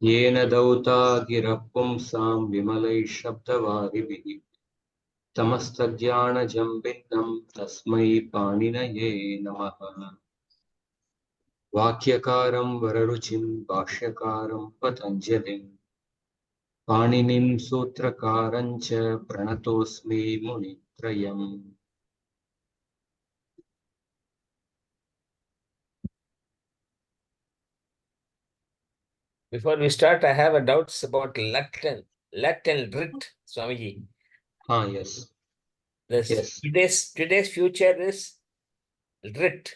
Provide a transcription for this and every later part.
येन दौता गिरः पुंसां विमलैः शब्दवारिभिः तमस्तज्ञानजं भिन्नं तस्मै पाणिनये नमः। वाक्यकारं वररुचिं भाष्यकारं पतञ्जलिं पाणिनिं सूत्रकारं च प्रणतोऽस्मि मुनित्रयम्। Before we start, I have a doubts about let and writ, Swamiji. Yes. This Yes. today's future is writ.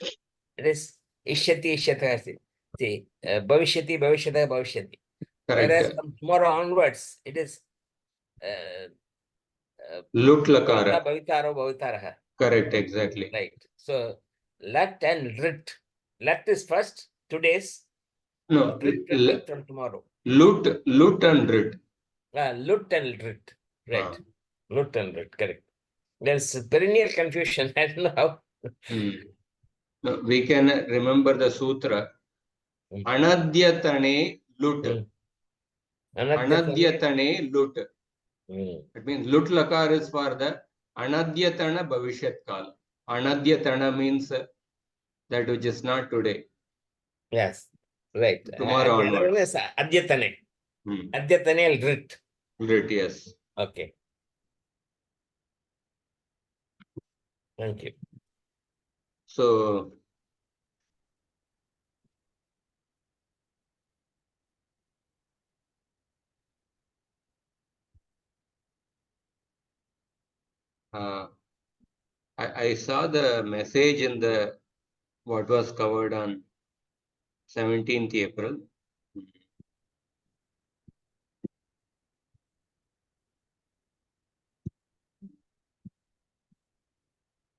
It is ishyati ishyata. See, bhavishyati bhavishyata bhavishyati. Whereas Correct. from tomorrow onwards, it is Lut lakara. bhavitaro bhavitaraha. Correct. Exactly. Right. So let and writ. Let is first. Today's. No. Writ is from tomorrow. Lut and writ. Lut and writ. Right. Lut and writ. Correct. There's perennial confusion. I don't know how. No, we can remember the sutra. Anadyatane lut. Anadyatane lut. It means lut lakar is for the anadyatana bhavishyat kal. Anadyatana means that which is not today. Yes. Right. Tomorrow And the other onwards. one is adyatane. Adyatane writ. Writ, yes. Okay. Thank you. So I saw the message in the what was covered on 17th April.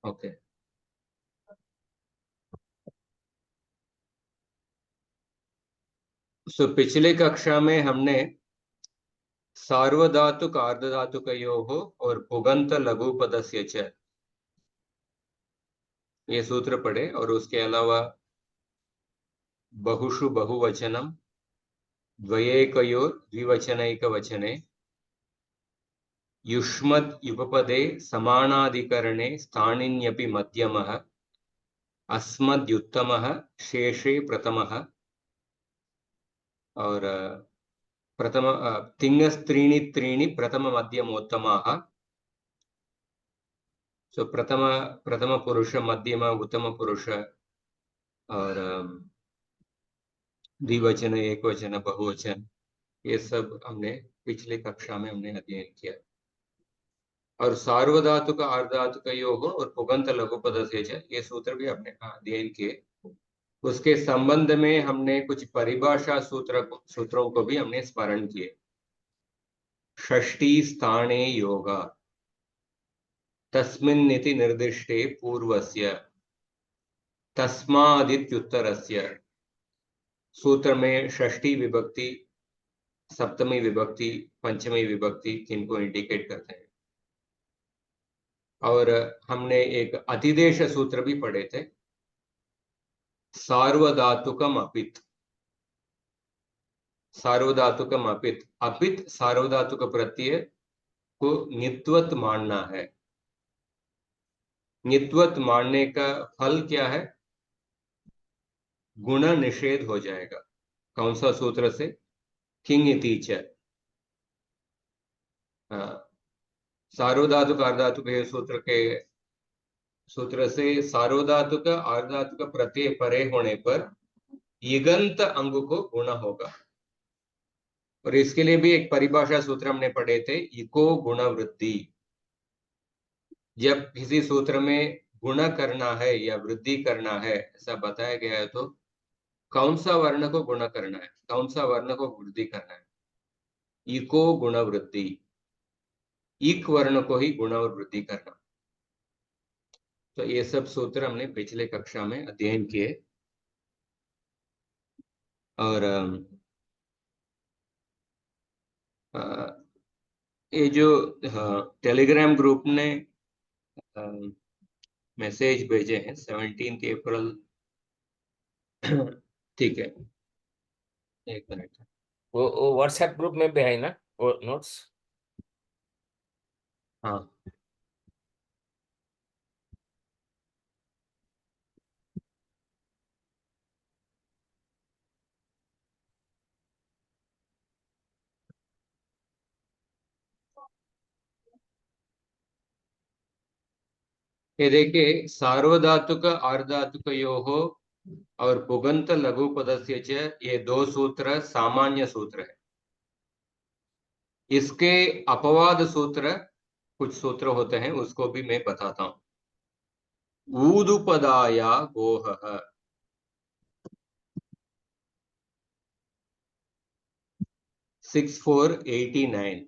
Okay. So पिछले कक्षा में हमने सार्वधातुक आर्धधातुकयोः और पुगंत लघुपदस्य च ये सूत्र पढ़े और उसके अलावा बहुषु बहुवचनम द्वयेकयोर द्विवचनैकवचने युष्मद् युपपदे समानाधिकरणे स्थानिन्यपि मध्यमः अस्मद्युत्तमः शेषे प्रथमः और प्रथम तिङ्गस्त्रीणि त्रीणि प्रथम मध्यमोत्तमाः। सो प्रथम पुरुष मध्यम उत्तम पुरुष और द्विवचन एकवचन बहुवचन ये सब हमने पिछले कक्षा में हमने अध्ययन किया। और सार्वधातुक आर्धधातुकयोः और पुगंत लघुपदस्य च ये सूत्र भी हमने अध्ययन किए। उसके संबंध में हमने कुछ परिभाषा सूत्रों को भी हमने स्मरण किए। षष्ठी स्थाने योगा तस्मिन्निति निर्दिष्टे पूर्वस्य तस्मादित्युत्तरस्य सूत्र में षष्ठी विभक्ति सप्तमी विभक्ति पंचमी विभक्ति किनको इंडिकेट करते हैं। और हमने एक अतिदेश सूत्र भी पढ़े थे सार्वधातुकम अपित। सार्वधातुकम अपित अपित सार्वधातुक प्रत्यय को नित्वत मानना है। नित्वत मानने का फल क्या है? गुण निषेध हो जाएगा। कौन सा सूत्र से? किंग इति च। सार्वधातुक आर्धधातुक सूत्र से सार्वधातुक आर्धधातुक प्रत्यय परे होने पर इगंत अंग को गुण होगा। और इसके लिए भी एक परिभाषा सूत्र हमने पढ़े थे इको गुण वृद्धि। जब किसी सूत्र में गुण करना है या वृद्धि करना है ऐसा बताया गया है तो कौन सा वर्ण को गुण करना है, कौन सा वर्ण को वृद्धि करना है? इको गुण वृद्धि, इक वर्ण को ही गुण और वृद्धि करना। तो ये सब सूत्र हमने पिछले कक्षा में अध्ययन किए। और ये जो टेलीग्राम ग्रुप ने मैसेज भेजे हैं 17 अप्रैल। ठीक है, एक मिनट। वो व्हाट्सएप ग्रुप में भी है ना वो नोट्स? हाँ, ये देखिए, सार्वधातुक आर्धातुकयोः और पुगंत लघु पदस्य च, ये दो सूत्र सामान्य सूत्र है। इसके अपवाद सूत्र कुछ सूत्र होते हैं, उसको भी मैं बताता हूं। ऊदुपदाया गोहः, 6489।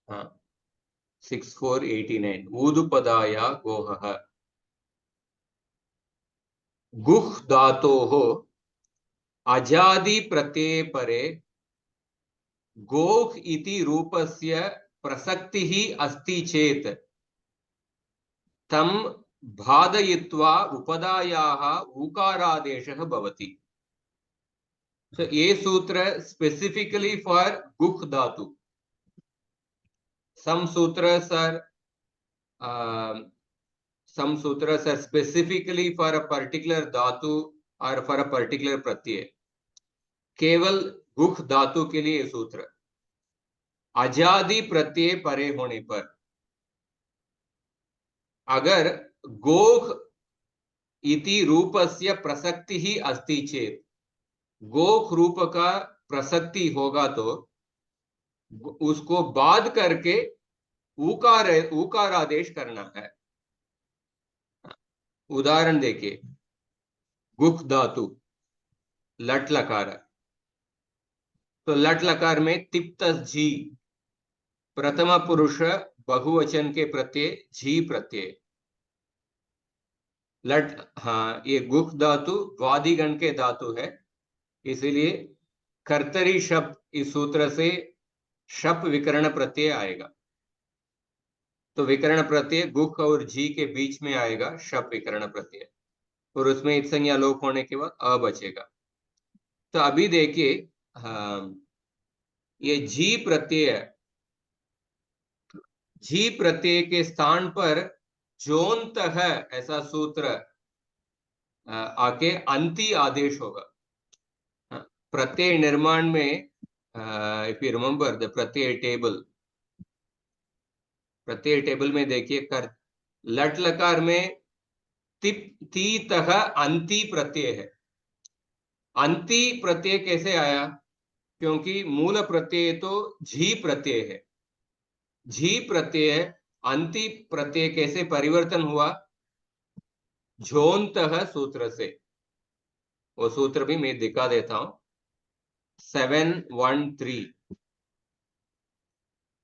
हाँ, 6489 ऊदुपदाया गोहः। गुह धातोः अजादि प्रत्यये परे गोह इति रूपस्य प्रसक्तिः अस्ति चेत् तं बाधयित्वा उपदायाः ऊकारादेशः भवति। So, ये सूत्र specifically for गुह धातु. Some sutras are specifically for a particular dhatu or for a particular pratyay. केवल गुह धातु के लिए ये सूत्र। अजादि प्रत्यय परे होने पर अगर गोह इति रूपस्य प्रसक्ति ही अस्ति चेत, गोख रूप का प्रसक्ति होगा तो उसको बाध करके ऊकारादेश करना है। उदाहरण देखिए, गुख धातु लट लकार, तो लट लकार में तिप्तस झी, प्रथम पुरुष बहुवचन के प्रत्यय झी प्रत्यय। लट, हाँ, ये गुख धातु वादिगण के धातु है, इसलिए कर्तरी शब्द इस सूत्र से शप विकर्ण प्रत्यय आएगा। तो विकर्ण प्रत्यय गुख और जी के बीच में आएगा शप विकर्ण प्रत्यय, और उसमें इत्संज्ञा लोप होने के बाद अ बचेगा। तो अभी देखिए, ये जी प्रत्यय के स्थान पर जोंत है ऐसा सूत्र आके अंति आदेश होगा। प्रत्यय निर्माण में if you remember the Pratyaya table में देखिए, कर लट लकार में तीतः अंति प्रत्यय है। अंति प्रत्यय कैसे आया? क्योंकि मूल प्रत्यय तो झी प्रत्यय है। झी प्रत्यय अंति प्रत्यय कैसे परिवर्तन हुआ? झोंतः सूत्र से। वो सूत्र भी मैं दिखा देता हूं। 713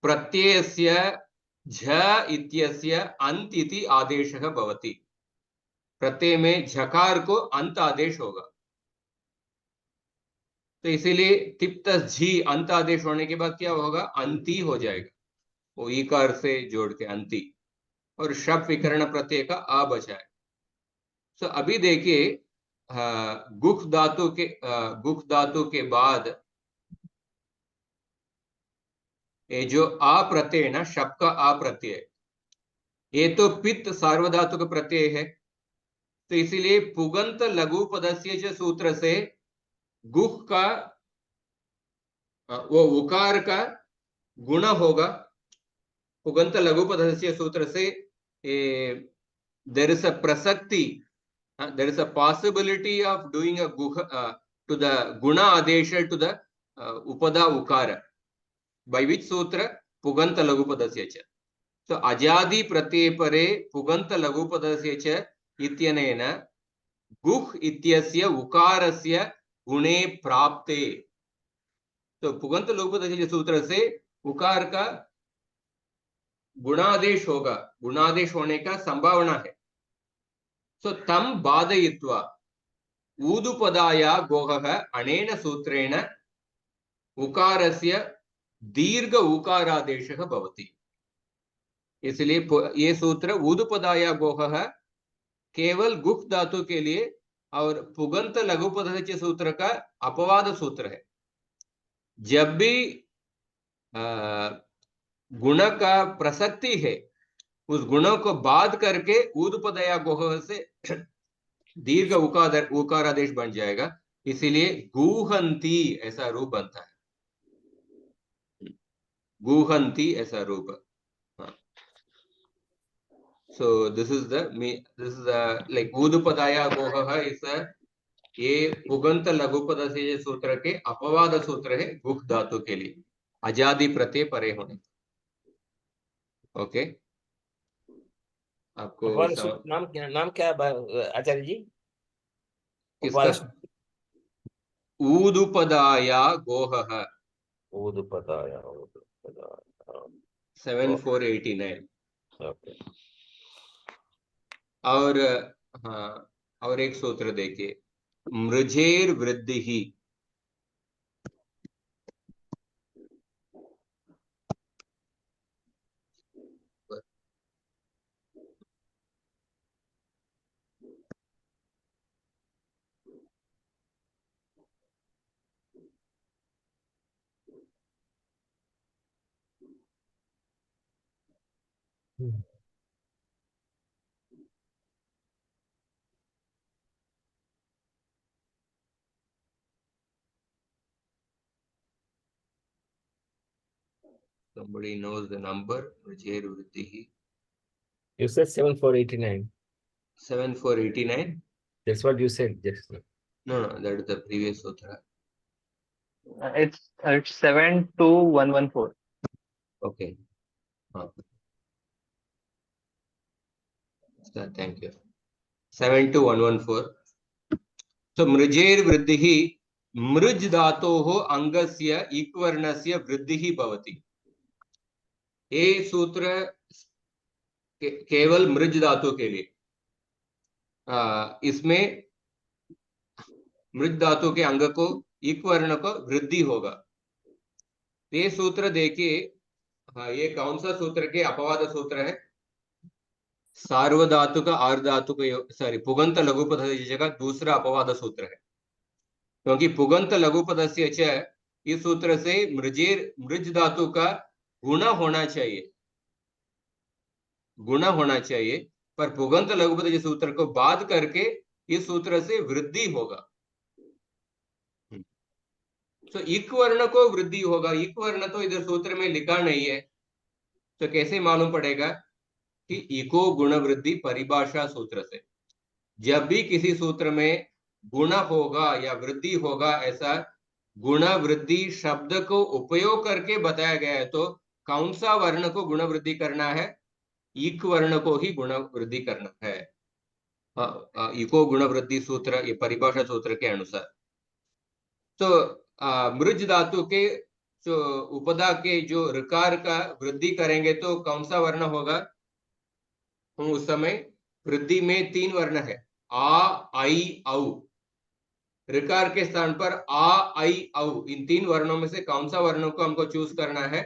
प्रत्ययस्य झ इत्यस्य अंत इति आदेशः भवति। प्रत्यय में झकार को अंत आदेश होगा, तो इसीलिए तिप्तस झी अंत आदेश होने के बाद क्या होगा? अंति हो जाएगा, वो ईकार से जोड़ के अंति, और शप विकर्ण प्रत्यय का आ बचा है। तो अभी देखिए, गुख धातु के बाद ये जो आ प्रत्यय ना, शप का आ प्रत्यय, ये तो पित्त सार्वधातुक प्रत्यय है, तो इसीलिए पुगंत लघु पदस्य सूत्र से गुख का वो उकार का गुण होगा। पुगंत लघु पदस्य सूत्र से देयर इज अ प्रसक्ति, there is a possibility of doing a guha to the guna adesha to the upada ukara, by which sutra puganta lagupadasya cha. So ajadi pratyay pare puganta lagupadasya cha ityanena गुह इत्यस्य उकारस्य गुणे प्राप्ते। तो पुगंत लघुपदस्य सूत्र से उकार का गुणादेश होगा, गुणादेश होने का संभावना है। सो तम बाधयित्वा ऊदुपदाया गोहः अनेन सूत्रेण उकारस्य दीर्घ उकारादेशः भवति। इसलिए ये सूत्र ऊदुपदाया गोहः केवल गुख धातु के लिए और पुगंत लघुपदस्य सूत्र का अपवाद सूत्र है। जब भी गुण का प्रसक्ति है, उस गुणों को बाध करके ऊदुपदया गोह से दीर्घ उकार उकारादेश बन जाएगा, इसीलिए गुहंती ऐसा रूप बनता है। गुहंती ऐसा रूप। So this is the like ऊदुपदया Goh इस ये पुगंत लघुपद से ये सूत्र के अपवाद सूत्र है गुह धातु के लिए, अजादि प्रत्यय परे होने। ओके, आपको अपवाद सूत्र नाम क्या है आचार्य जी? किसका? अपवाद सूत्र ऊदुपदाया गोह, ऊदुपदाया 7489। ओके। और हाँ, और एक सूत्र देखिए, मृजेर वृद्धि ही। Somebody knows the number, mृजेर वृद्धि ही। You said 7489. 7489? That's what you said just now. No, that is the previous sutra. It's 72114. Okay. Thank you. 72114. So मृजेर वृद्धि ही मृज धातोः अंगस्य इक्वर्णस्य वृद्धि ही भवति। ये सूत्र केवल मृज धातु के लिए, इसमें मृज धातु के अंग को इक्वर्ण को वृद्धि होगा। ये सूत्र देखिए, ये कौन सा सूत्र के अपवाद सूत्र है? सार्वधातुक आर्धातुक सॉरी पुगंत लघुपद की जगह दूसरा अपवाद सूत्र है, क्योंकि पुगंत लघुपद से इस सूत्र से मृज धातु का गुण होना चाहिए, गुण होना चाहिए, पर पुगंत लघुपद के सूत्र को बाध करके इस सूत्र से वृद्धि होगा। तो इक वर्ण को वृद्धि होगा। इक वर्ण तो इधर सूत्र में लिखा नहीं है, तो कैसे मालूम पड़ेगा कि इको गुण वृद्धि परिभाषा सूत्र से। जब भी किसी सूत्र में गुण होगा या वृद्धि होगा, ऐसा गुण वृद्धि शब्द को उपयोग करके बताया गया है, तो कौन सा वर्ण को गुण वृद्धि करना है? इक वर्ण को ही गुण वृद्धि करना है। इको गुण वृद्धि सूत्र, ये परिभाषा सूत्र के अनुसार। तो मृज धातु के जो उपदा के जो ऋकार का वृद्धि करेंगे तो कौन सा वर्ण होगा? उस समय वृद्धि में 3 वर्ण है, आ आई औ। ऋकार के स्थान पर आ आई औ, इन 3 वर्णों में से कौन सा वर्ण को हमको चूज करना है?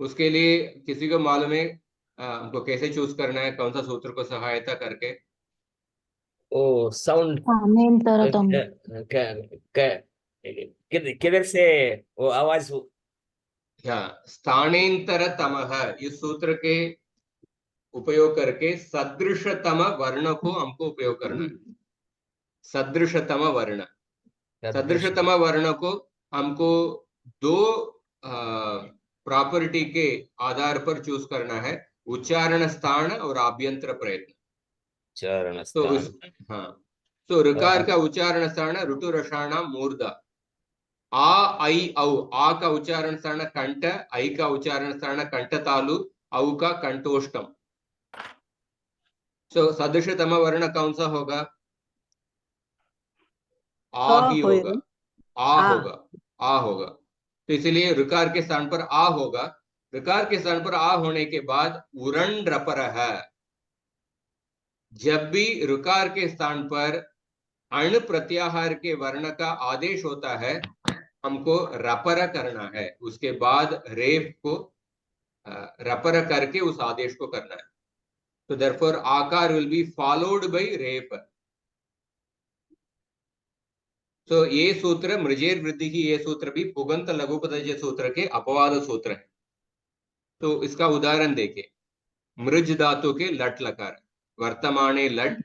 उसके लिए किसी को मालूम है हमको कैसे चूज करना है, कौन सा सूत्र को सहायता करके? ओ साउंड किधर से वो आवाज? स्थानेंतरतमः, इस सूत्र के उपयोग करके सदृशतम वर्ण को हमको उपयोग करना है। सदृशतम वर्ण, सदृशतम वर्ण को हमको 2 प्रॉपर्टी के आधार पर चूज करना है, उच्चारण स्थान और आभ्यंतर प्रयत्न। उच्चारण तो स्थान, तो ऋकार का उच्चारण स्थान ऋतु रसाणाम मूर्धा। आ आई औ, आ का उच्चारण स्थान कंठ, आई का उच्चारण स्थान कंठ तालु, औ का कंठोष्टम। सो सदृशतम वर्ण कौन सा होगा? आ ही होगा, आ होगा, आ होगा। तो इसलिए ऋकार के स्थान पर आ होगा। ऋकार के स्थान पर आ होने के बाद उरण रपर है। जब भी ऋकार के स्थान पर अण प्रत्याहार के वर्ण का आदेश होता है, हमको रपर करना है, उसके बाद रेफ को रपर करके उस आदेश को करना है। तो therefore आकार will be followed by रेफ। तो ये सूत्र मृजेर वृद्धि की ये सूत्र भी पुगंत लघुपदज सूत्र के अपवाद सूत्र है। तो इसका उदाहरण देखिए, मृज धातु के लट लकार, वर्तमाने लट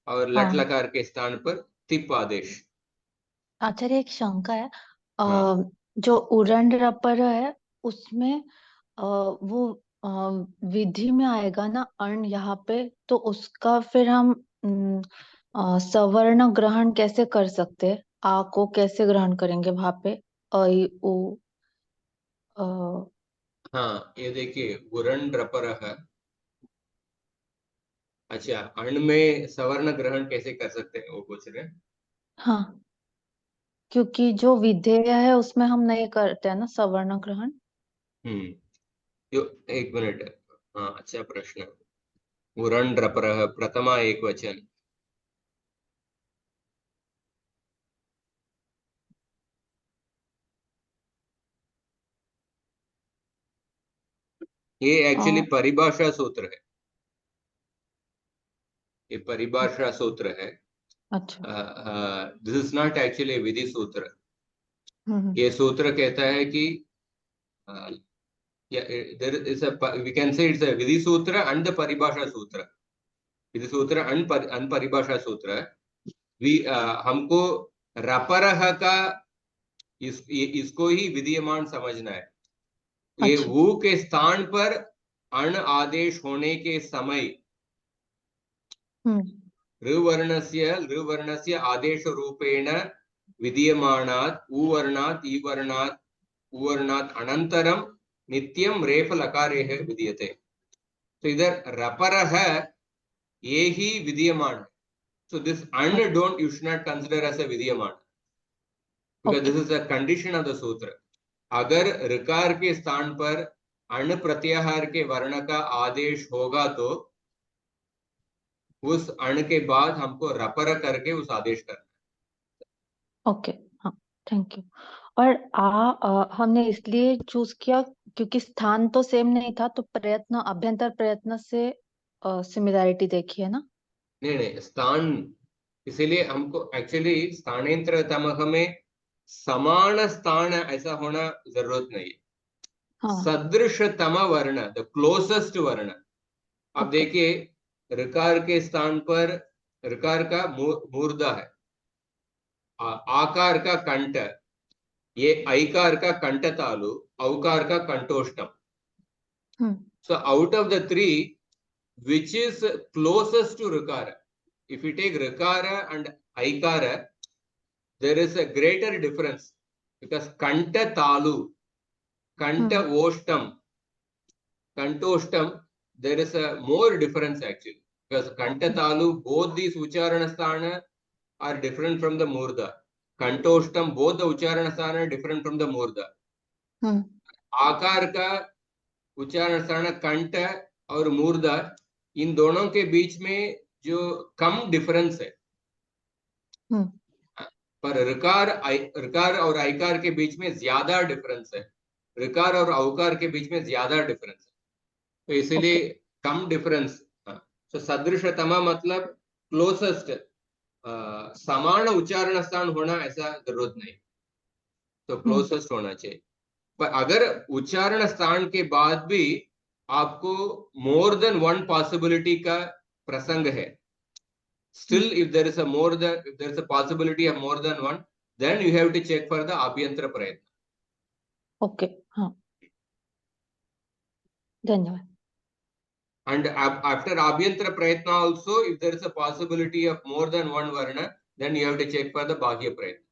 और लट हाँ लकार के स्थान पर तिप आदेश। आचार्य, एक शंका है। हाँ जो उरंड रपर है उसमें वो विधि में आएगा ना अर्ण यहाँ पे, तो उसका फिर हम सवर्ण ग्रहण कैसे कर सकते हैं? आ को कैसे ग्रहण करेंगे वहां पे? अ इ, उ हाँ, ये देखिए उरण रपर है। अच्छा, अर्ण में सवर्ण ग्रहण कैसे कर सकते हैं वो पूछ रहे हैं। हाँ, क्योंकि जो विधेय है उसमें हम नहीं करते हैं ना सवर्ण ग्रहण। यो एक मिनट। हाँ, अच्छा प्रश्न। उरण रपर प्रथमा एक वचन। ये एक्चुअली और परिभाषा सूत्र है। ये परिभाषा सूत्र है। अच्छा। दिस इज नॉट एक्चुअली विधि सूत्र। हम्म। ये सूत्र कहता है कि there is we can say it's a विधि सूत्र एंड द परिभाषा सूत्र। विधि सूत्र एंड परिभाषा सूत्र। हमको रपरह का इसको ही विधीयमान समझना है। ये अच्छा। वो के स्थान पर अण आदेश होने के समय ऋवर्णस्य आदेश रूपेण विधीयमानात् उवर्णात् ईवर्णात् उवर्णात् अनंतरम नित्यम रेफ लकारेः विधीयते। तो इधर रपरः ये ही विधीयमान। So this and don't, you should not consider as a विधीयमान, because okay. this is a condition of the सूत्र। अगर ऋकार के स्थान पर अण प्रत्याहार के वर्ण का आदेश होगा तो उस अण के बाद हमको रपर करके उस आदेश करना। ओके। हाँ, थैंक यू। और हमने इसलिए चूज किया क्योंकि स्थान तो सेम नहीं था, तो प्रयत्न, अभ्यंतर प्रयत्न से सिमिलैरिटी देखी है ना। नहीं नहीं, स्थान, इसीलिए हमको एक्चुअली स्थानेंतर तमह में समान स्थान ऐसा होना जरूरत नहीं है। हाँ। सदृशतम वर्ण, द क्लोजेस्ट वर्ण। अब ओके। देखिए, ऋकार के स्थान पर ऋकार का मूर्धा है, आकार का कंठ, ये ऐकार का कंठ तालु, औकार का कंठोष्टम। So out of the three, which is closest to Rikara? If you take Rikara and Aikara, there is a greater difference, because Kanta Talu, Kanta Oshtam, Kantoshtam, there is a more difference actually, because Kanta Talu, both these Ucharanasthana are different from the Murda. Kantoshtam, both the Ucharanasthana are different from the Murda. आकार का उच्चारण कंठ और मूर्धा, इन दोनों के बीच में जो कम डिफरेंस है, पर ऋकार और ऐकार के बीच में ज्यादा डिफरेंस है, ऋकार और औकार के बीच में ज्यादा डिफरेंस है। तो इसीलिए कम डिफरेंस। तो सदृशतम मतलब क्लोजेस्ट, समान उच्चारण स्थान होना ऐसा जरूरत नहीं, तो क्लोजेस्ट होना चाहिए। पर अगर उच्चारण स्थान के बाद भी आपको मोर देन वन पॉसिबिलिटी का प्रसंग है, still if there is a more than, if there is a possibility of more than one, then you have to check for the abhyantara prayatna. Okay. हाँ, धन्यवाद। And after abhyantara prayatna also, if there is a possibility of more than one varna, then you have to check for the bhagya prayatna.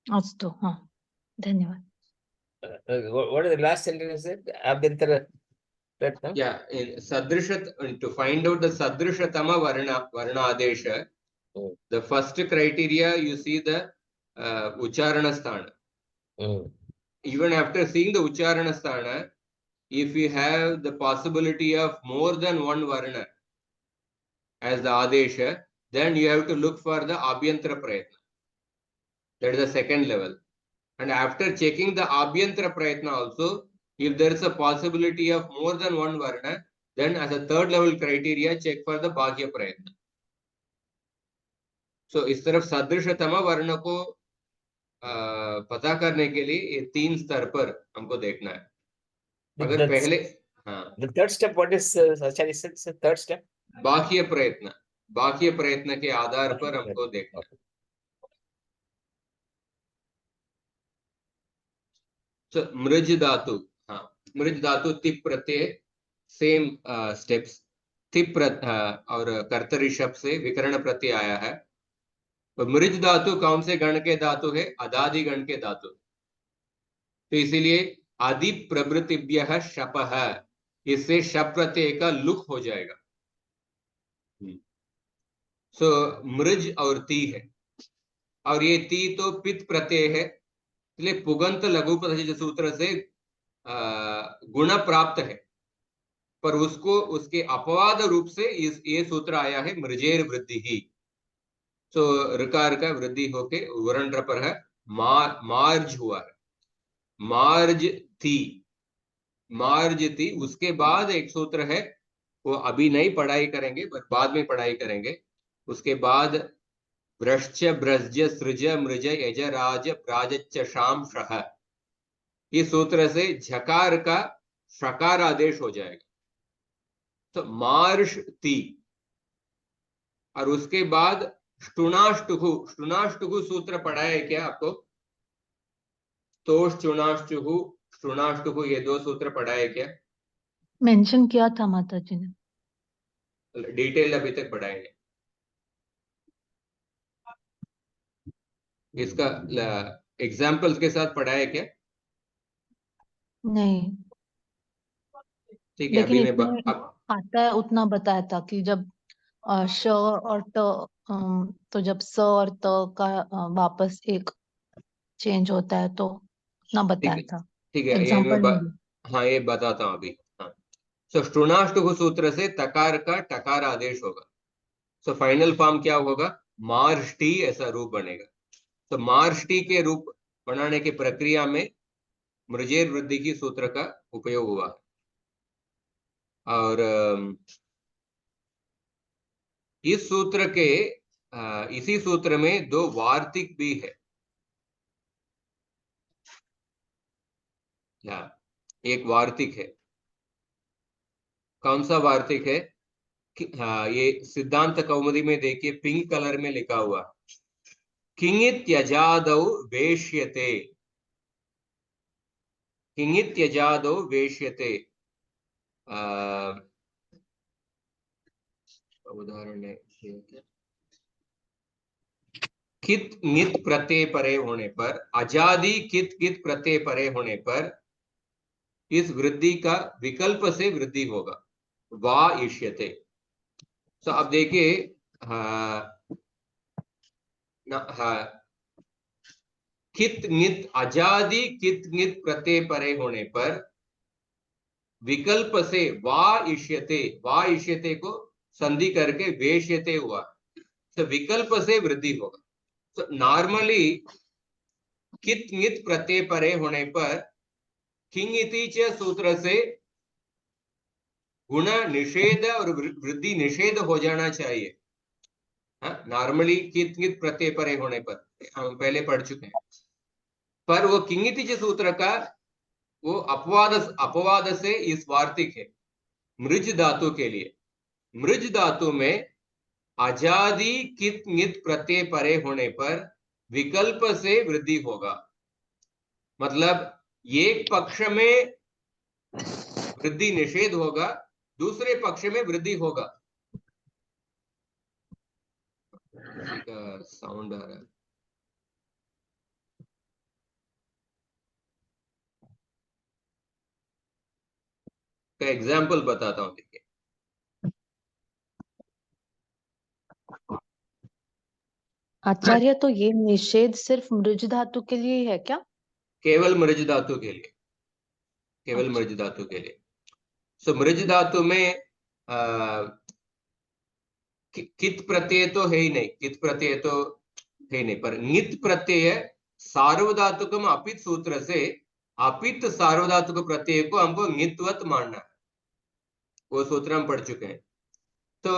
अस्तु। हाँ, धन्यवाद। What is the last sentence? Abhyantara Pratna? Yeah, in sadrisha, to find out the sadrishatama varna adesha, the first criteria you see the ucharana sthana. Even after seeing the ucharana sthana, if you have the possibility of more than one varna as the adesha, then you have to look for the abhyantara prayatna. That is the second level. And after checking the abhyantara prayatna also, if there is a possibility of more than one varna, then as a third level criteria, check for the bhagya prayatna. सो इस तरफ सदृशतम वर्ण को पता करने के लिए ये 3 स्तर पर हमको देखना है। अगर पहले हाँ The third step, what is Acharya said, third step? बाह्य प्रयत्न के आधार पर हमको देखना है। तो मृज धातु, हाँ मृज धातु तिप प्रत्यय सेम स्टेप्स। तिप और कर्तरी शब्द से विकर्ण प्रत्यय आया है। तो मृज धातु कौन से गण के धातु है? अदादि गण के धातु। तो इसीलिए आदि प्रभृतिभ्यः शपः, इससे शप प्रत्यय का लुक हो जाएगा। सो मृज और ती है, और ये ती तो पित प्रत्यय है, इसलिए पुगंत लघुपदस्य सूत्र से गुण प्राप्त है, पर उसको उसके अपवाद रूप से ये सूत्र आया है मृजेर वृद्धि ही। सो ऋकार का वृद्धि होके वर्ण पर है, मार्ज हुआ है, मार्ज थी। उसके बाद एक सूत्र है, वो अभी नहीं पढ़ाई करेंगे, पर बाद में पढ़ाई करेंगे। उसके बाद भ्रश्च भ्रज सृज मृज यज राज प्राजच्च शाम शह, इस सूत्र से झकार का शकार आदेश हो जाएगा। तो मार्श ती, और उसके बाद ष्टुनाष्टुहु सूत्र पढ़ा है क्या आपको? ष्टुनाष्टुहु ये 2 सूत्र पढ़ा है क्या? मेंशन किया था माता जी ने। डिटेल अभी तक पढ़ाएंगे। इसका एग्जाम्पल्स के साथ पढ़ाया क्या? नहीं, ठीक है, लेकिन अभी मैं इसमें आता है उतना बताया था कि जब श और त, तो जब स और त का वापस एक चेंज होता है, तो उतना बताया था। ठीक है, ये एग्जाम्पल मैं नहीं। हाँ ये बताता हूँ अभी। हाँ, सो ष्टुनाष्टुहु सूत्र से तकार का टकार आदेश होगा। सो फाइनल फॉर्म क्या होगा? मार्ष्टी, ऐसा रूप बनेगा। तो मार्ष्टी के रूप बनाने की प्रक्रिया में मृजेर वृद्धि की सूत्र का उपयोग हुआ। और इस सूत्र के इसी सूत्र में 2 वार्तिक भी है। एक वार्तिक है, कौन सा वार्तिक है? ये सिद्धांत कौमुदी में देखिए, पिंक कलर में लिखा हुआ, किंगित्यजादौ वेश्यते, किंगित्यजादौ वेश्यते। उदाहरण है कित नित प्रत्यय परे होने पर, अजादि कित कित प्रत्यय परे होने पर इस वृद्धि का विकल्प से वृद्धि होगा, वा इष्यते। तो अब देखिए, कित नित अजादि कित नित प्रत्यय परे होने पर विकल्प से वा इष्यते को संधि करके वेश्यते हुआ, तो विकल्प से वृद्धि होगा। तो नॉर्मली कित नित प्रत्यय परे होने पर किंग इति च सूत्र से गुण निषेध और वृद्धि निषेध हो जाना चाहिए। नॉर्मली कित नित प्रत्यय परे होने पर हम पहले पढ़ चुके हैं, पर वो किंगिति च सूत्र का वो अपवाद से इस वार्तिक है मृज धातु के लिए। मृज धातु में अजादि कित नित प्रत्यय परे होने पर विकल्प से वृद्धि होगा, मतलब एक पक्ष में वृद्धि निषेध होगा, दूसरे पक्ष में वृद्धि होगा। किसी का साउंड आ रहा है। का एग्जाम्पल बताता हूं, देखिए। आचार्य, तो ये निषेध सिर्फ मृज धातु के लिए ही है क्या? केवल मृज धातु के लिए, केवल अच्छा। मृज धातु के लिए। सो मृज धातु में कित प्रत्यय तो है ही नहीं, कित प्रत्यय तो है ही नहीं, पर नित प्रत्यय सार्वधातुकम अपित सूत्र से अपित सार्वधातुक प्रत्यय को हमको नित्वत मानना है, वो सूत्र हम पढ़ चुके हैं। तो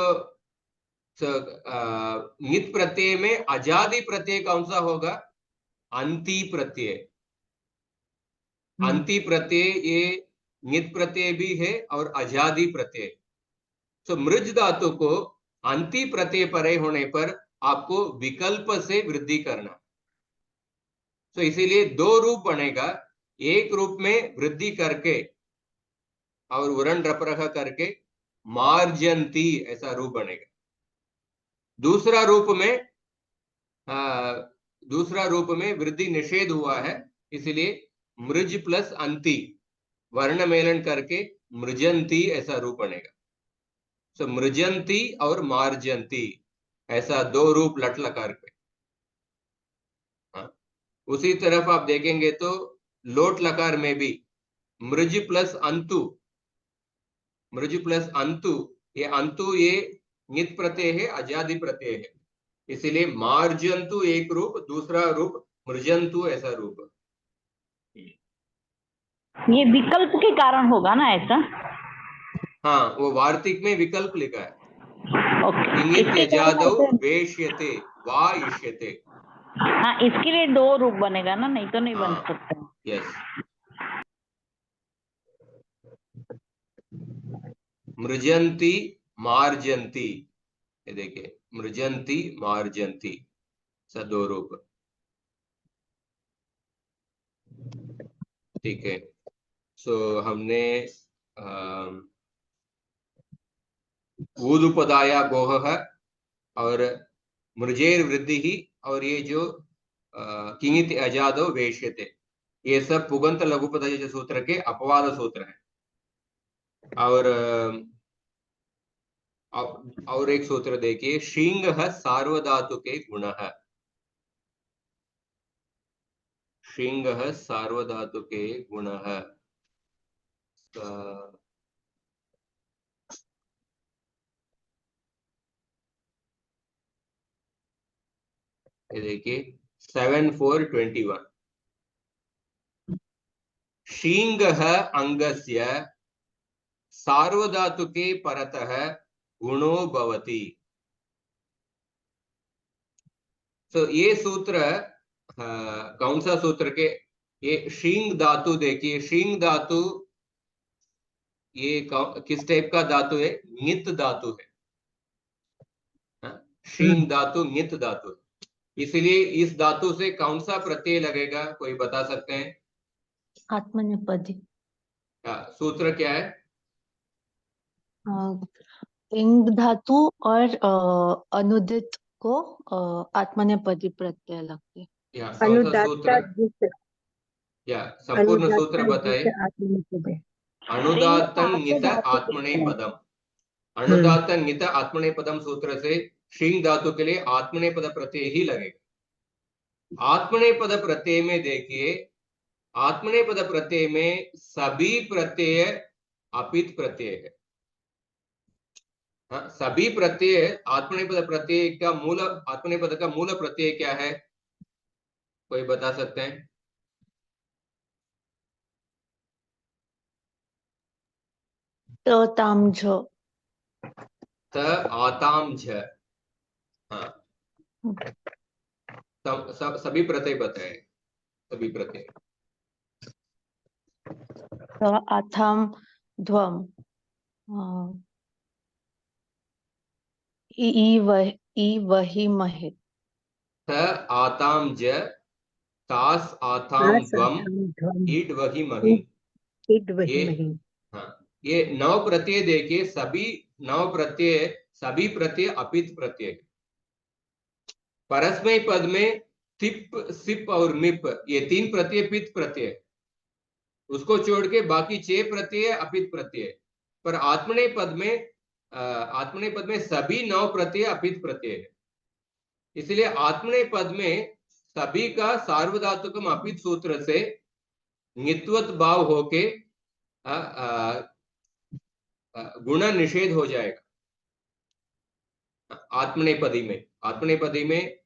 नित प्रत्यय में अजादि प्रत्यय कौन सा होगा? अंति प्रत्यय। अंति प्रत्यय ये नित प्रत्यय भी है और अजादि प्रत्यय। तो मृज धातु को अंति प्रत्यय परे होने पर आपको विकल्प से वृद्धि करना। तो इसीलिए दो रूप बनेगा। एक रूप में वृद्धि करके और वरण रपरख करके मार्जंती ऐसा रूप बनेगा। दूसरा रूप में वृद्धि निषेध हुआ है, इसलिए मृज प्लस अंति वर्ण मेलन करके मृजंती ऐसा रूप बनेगा। तो मृजंती और मार्जंती ऐसा दो रूप लट लकार पे। उसी तरफ आप देखेंगे तो लोट लकार में भी मृज प्लस अंतु, ये नित प्रत्यय है, अजादि प्रत्यय है, इसीलिए मार्जंतु एक रूप, दूसरा रूप मृजंतु ऐसा रूप। ये विकल्प के कारण होगा ना ऐसा? हाँ, वो वार्तिक में विकल्प लिखा है। ओके, इंगित इसके कारण यजादौ ऐसे- वेश्यते वा इष्यते। हाँ, इसके लिए दो रूप बनेगा ना, नहीं तो नहीं बन हाँ, सकता। यस। मृजंती मार्जंती, ये देखिए मृजंती मार्जंती सा दो रूप। ठीक है, सो हमने ऊदुपदाया गोह और मृजेर वृद्धि ही और ये जो किंगित अजादो वेश्यते, ये सब पुगंत लघुपद सूत्र के अपवाद सूत्र हैं। और एक सूत्र देखिए, शींग सार्वधातुके गुणः। शींग सार्वधातुके गुणः। ये देखिए 7421, शींग अंगस्य सार्वधातुके परतः गुणो भवति। तो ये सूत्र कौन सा सूत्र के? ये शींग धातु देखिए, शींग धातु ये किस टाइप का धातु है? नित धातु है। शींग धातु नित धातु है, इसलिए इस धातु से कौन सा प्रत्यय लगेगा, कोई बता सकते हैं? आत्मनेपदी। सूत्र क्या है? इंग धातु और अनुदित को आत्मनेपदी प्रत्यय लगते हैं। कौन सा सूत्र? संपूर्ण सूत्र बताइए। अनुदातन नित आत्मनेपदम, अनुदातन नित आत्मनेपदम सूत्र से शींग धातु के लिए आत्मनेपद प्रत्यय ही लगेगा। आत्मनेपद प्रत्यय में देखिए, आत्मनेपद प्रत्यय में सभी प्रत्यय अपित प्रत्यय है। सभी प्रत्यय आत्मनेपद प्रत्यय का मूल, आत्मनेपद का मूल प्रत्यय क्या है, कोई बता सकते हैं? ताम झ, त आताम झ। हाँ, सभी प्रत्यय बताए, सभी प्रत्यय। आथाम ध्वम, ई वही महित। त आताम ज, तास आताम ध्वम, ईड वही मही। ये हाँ, ये नौ प्रत्यय देखिए, सभी नौ प्रत्यय, सभी प्रत्यय अपित प्रत्यय। परस्मय पद में तिप, सिप और मिप, ये तीन प्रत्यय पित प्रत्यय, उसको छोड़ के बाकी 6 प्रत्यय अपित प्रत्यय। पर आत्मनेय पद में सभी 9 प्रत्यय अपित प्रत्यय है, इसलिए आत्मनेय पद में सभी का सार्वधातुकम अपित सूत्र से नित्वत भाव होके गुण निषेध हो जाएगा। आत्मनेपदी में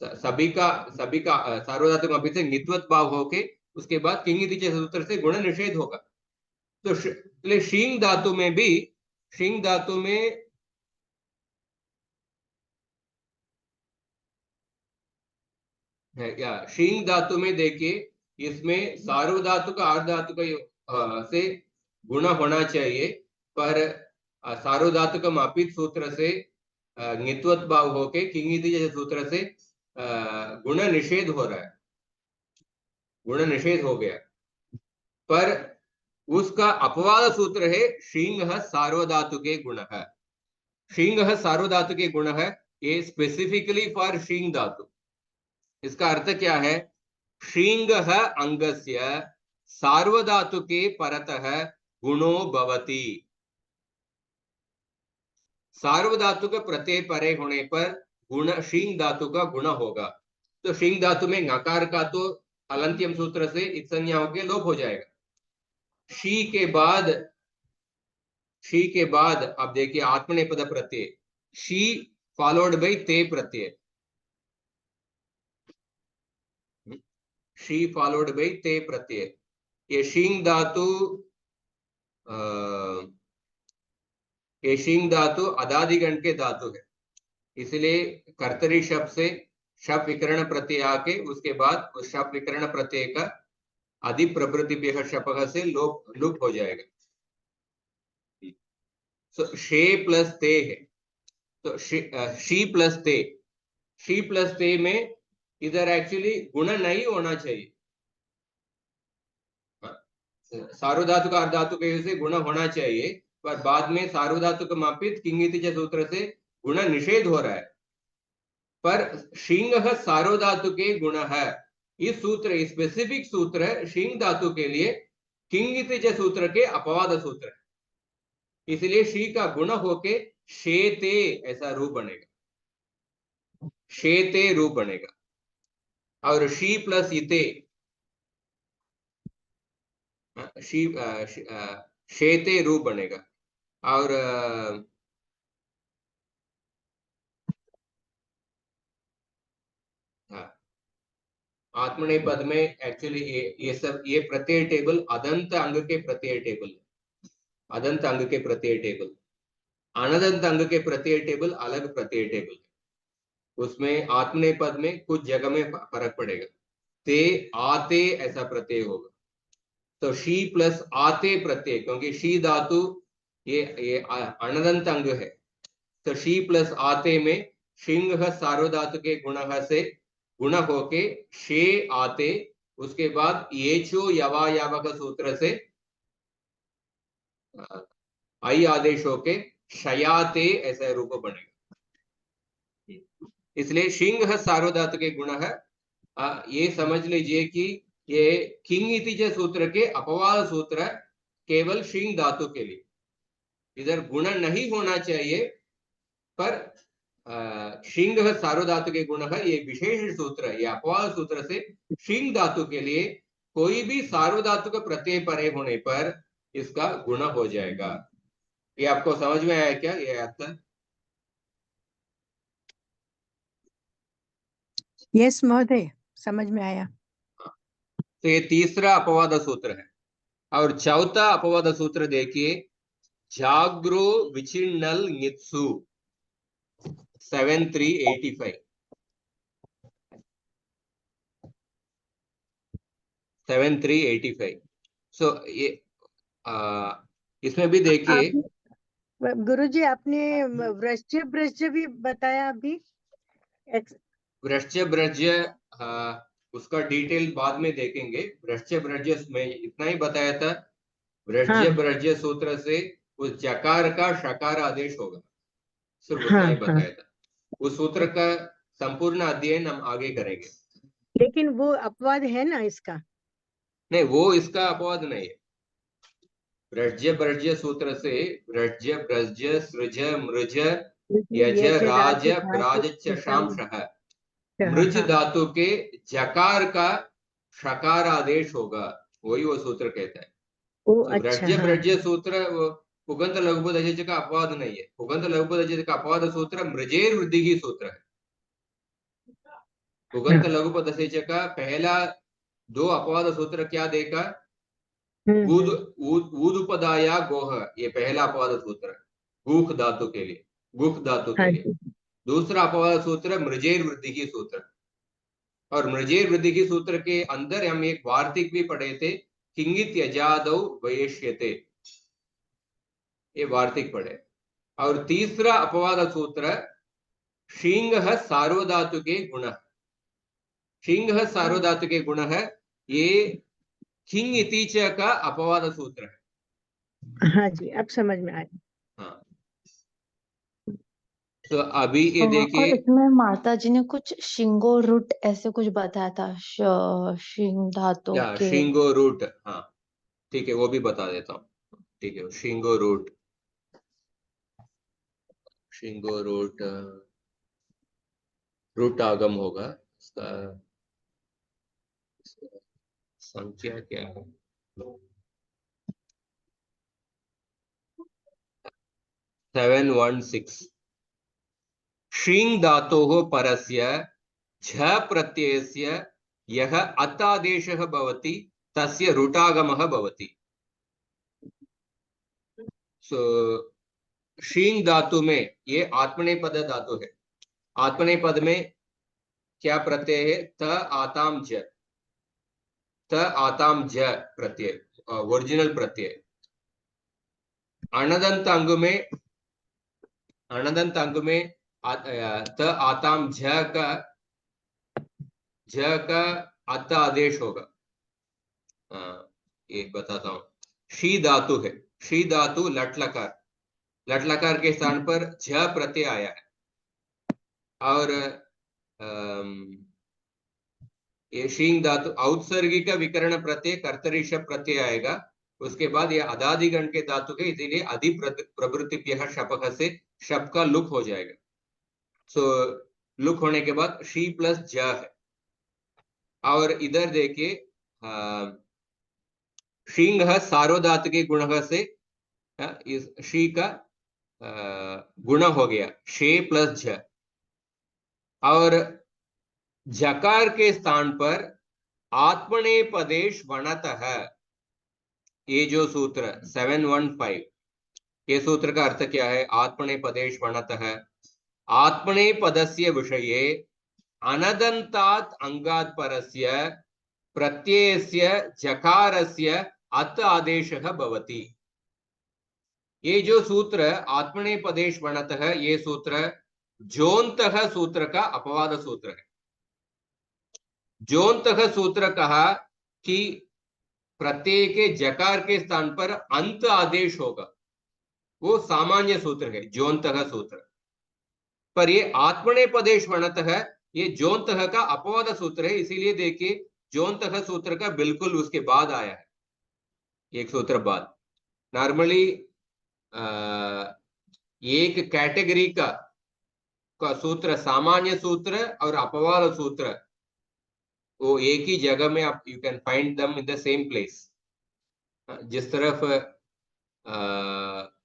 सभी का सार्वधातुक अपित से नित्वत भाव होके उसके बाद किंगित सूत्र से गुण निषेध होगा। तो शींग धातु में भी, शींग धातु में है या शींग धातु में देखिए, इसमें सार्वधातुक आर्धातुक से गुण होना चाहिए, पर सार्वधातुक मापित सूत्र से ङित्वत भाव होके किंगिति जैसे सूत्र से गुण निषेध हो रहा है, गुण निषेध हो गया। पर उसका अपवाद सूत्र है शींग सार्वधातुके गुण है। शींग सार्वधातुके गुण है, ये स्पेसिफिकली फॉर शींग धातु। इसका अर्थ क्या है? शींग अंगस्य सार्वधातुके परतः गुणो भवति। सार्वधातुक प्रत्यय परे होने पर गुण शींग धातु का गुण होगा। तो शींग धातु में नकार का तो अलंत्यम सूत्र से इत्संज्ञा होकर लोप हो जाएगा। शी के बाद आप देखिए आत्मनेपद प्रत्यय, शी फॉलोड बाय ते प्रत्यय, शी फॉलोड बाय ते प्रत्यय। ये शींग धातु अदादिगण के धातु है, इसलिए कर्तरी शब्द से शब्द विकरण प्रत्यय आके उसके बाद उस शब्द विकरण प्रत्यय का अधि प्रभृति शपः से लुप हो जाएगा। तो शे प्लस ते है, तो शी प्लस ते में इधर एक्चुअली गुण नहीं होना चाहिए। सार्वधातुक अर्धातुक से गुण होना चाहिए, पर बाद में सार्वधातुक मापित किंगिति सूत्र से गुण निषेध हो रहा है। पर शींग सार्वधातुके गुण है, इस सूत्र स्पेसिफिक सूत्र है शींग धातु के लिए, किंगिति सूत्र के अपवाद सूत्र है। इसलिए शी का गुण होके शेते ऐसा रूप बनेगा, शेते रूप बनेगा। और शी प्लस इते, शेते रूप बनेगा। और आत्मनेपद में एक्चुअली ये प्रत्यय टेबल अदंत अंग के प्रत्यय टेबल, अदंत अंग के प्रत्यय टेबल, अनदंत अंग के प्रत्यय टेबल अलग प्रत्यय टेबल। उसमें आत्मनेपद में कुछ जगह में फर्क पड़ेगा। ते आते ऐसा प्रत्यय होगा, तो शी प्लस आते प्रत्यय, क्योंकि शी धातु ये अनदंत अंग है, तो शी प्लस आते में शिंग सार्वधातु के गुण से गुण होके शे आते, उसके बाद येचो यवायावक सूत्र से आई आदेश होके शयाते ऐसा रूप बनेगा। इसलिए शिंग सार्वधातु के गुण है, ये समझ लीजिए कि ये किंग इति सूत्र के अपवाद सूत्र केवल शिंग धातु के लिए, इधर गुण नहीं होना चाहिए। पर शिंग सार्वधातु के गुण है, ये विशेष सूत्र है, ये अपवाद सूत्र से शिंग धातु के लिए कोई भी सार्वधातु का प्रत्यय परे होने पर इसका गुण हो जाएगा। ये आपको समझ में आया क्या? ये अर्थ? यस महोदय, समझ में आया। तो ये तीसरा अपवाद सूत्र है। और चौथा अपवाद सूत्र देखिए, जाग्रो विचिन्नल ङित्सु 7385, 7385। सो ये इसमें भी देखिए, गुरुजी आपने वृश्च ब्रज भी बताया अभी। वृश्च ब्रज उसका डिटेल बाद में देखेंगे। वृश्च ब्रज में इतना ही बताया था, वृश्च ब्रज सूत्र से उस जकार का शकार आदेश होगा, सिर्फ उतना ही बताया था। उस सूत्र का संपूर्ण अध्ययन हम आगे करेंगे। लेकिन वो अपवाद है ना इसका? नहीं, वो इसका अपवाद नहीं है। वृश्च ब्रज सूत्र से वृश्च ब्रज सृज मृज यज राज ब्राज शांशः, मृज धातु के जकार का शकार आदेश होगा, वही वो सूत्र कहता है। तो वृश्च ब्रज सूत्र पुगंत लघुपद अजय का अपवाद नहीं है। पुगंत लघुपद अजय का अपवाद सूत्र मृजेर वृद्धि की सूत्र है। पुगंत लघुपद अजय का पहला दो अपवाद सूत्र क्या देखा? ऊदुपदाया गोह, ये पहला अपवाद सूत्र है गुख धातु के लिए, गुख धातु के लिए। दूसरा अपवाद सूत्र मृजेर वृद्धि की सूत्र, और मृजेर वृद्धि की सूत्र के अंदर हम एक वार्तिक भी पढ़े थे, किंगित यजादौ वयेष्यते, ये वार्तिक पढ़े। और तीसरा अपवाद सूत्र शींग सार्वधातुके गुण, शींग सार्वधातुके गुण है, ये किंग इति च का अपवाद सूत्र है। हाँ जी, अब समझ में आया। हाँ, तो अभी ये और देखिए, इसमें माता जी ने कुछ शिंगो रूट ऐसे कुछ बताया था, शिंग धातु या के। शिंगो रूट, हाँ ठीक है, वो भी बता देता हूँ। ठीक है, शिंगो रूट, शिंगो रूट, रूट आगम होगा, इसका संख्या क्या है? 716। शींग धातोः परस्य झ प्रत्ययस्य यः अतादेशः भवति तस्य रुटागमः भवति। सो शींग धातु में ये आत्मनेपद धातु है। आत्मनेपद में क्या प्रत्यय है? त आताम ज, त आताम ज प्रत्यय, ओरिजिनल प्रत्यय। अणदंत अंग में, अणदंत अंग में त आताम झ का अत आदेश होगा। एक बताता हूं, शी धातु है, शी धातु लट लकार, लट लकार के स्थान पर झ प्रत्यय आया है। और ये शींग धातु औत्सर्गिक विकरण प्रत्यय कर्तरी शप प्रत्यय आएगा। उसके बाद ये अदादिगण के धातु के, इसीलिए अधि प्रवृत्तिभ्यः शपक से शप का लुक हो जाएगा। सो लुक होने के बाद शी प्लस ज है। और इधर देखिए, शींग सार्वधातुके गुण से इस शी का गुण हो गया, शे प्लस झ। और जकार के स्थान पर आत्मनेपदेश वणतः, ये जो सूत्र 715, ये सूत्र का अर्थ क्या है? आत्मनेपदेश वणतः, आत्मनेपदस्य विषये अनदन्तात् अंगात् परस्य प्रत्ययस्य जकारस्य अत आदेशः भवति। ये जो सूत्र आत्मनेपदेश वणतः, ये सूत्र जोन्तः सूत्र का अपवाद सूत्र है। जोन्तः सूत्र कहा कि प्रत्यय के जकार के स्थान पर अंत आदेश होगा, वो सामान्य सूत्र है जोन्तः सूत्र। पर ये आत्मनेपदेश वणतः, ये जोन्तः का अपवाद सूत्र है। इसीलिए देखिए, जोन्तः सूत्र का बिल्कुल उसके बाद आया है, एक सूत्र बाद। नॉर्मली एक कैटेगरी का सूत्र, सामान्य सूत्र और अपवाद सूत्र, वो एक ही जगह में आप you can find them in the same place. जिस तरफ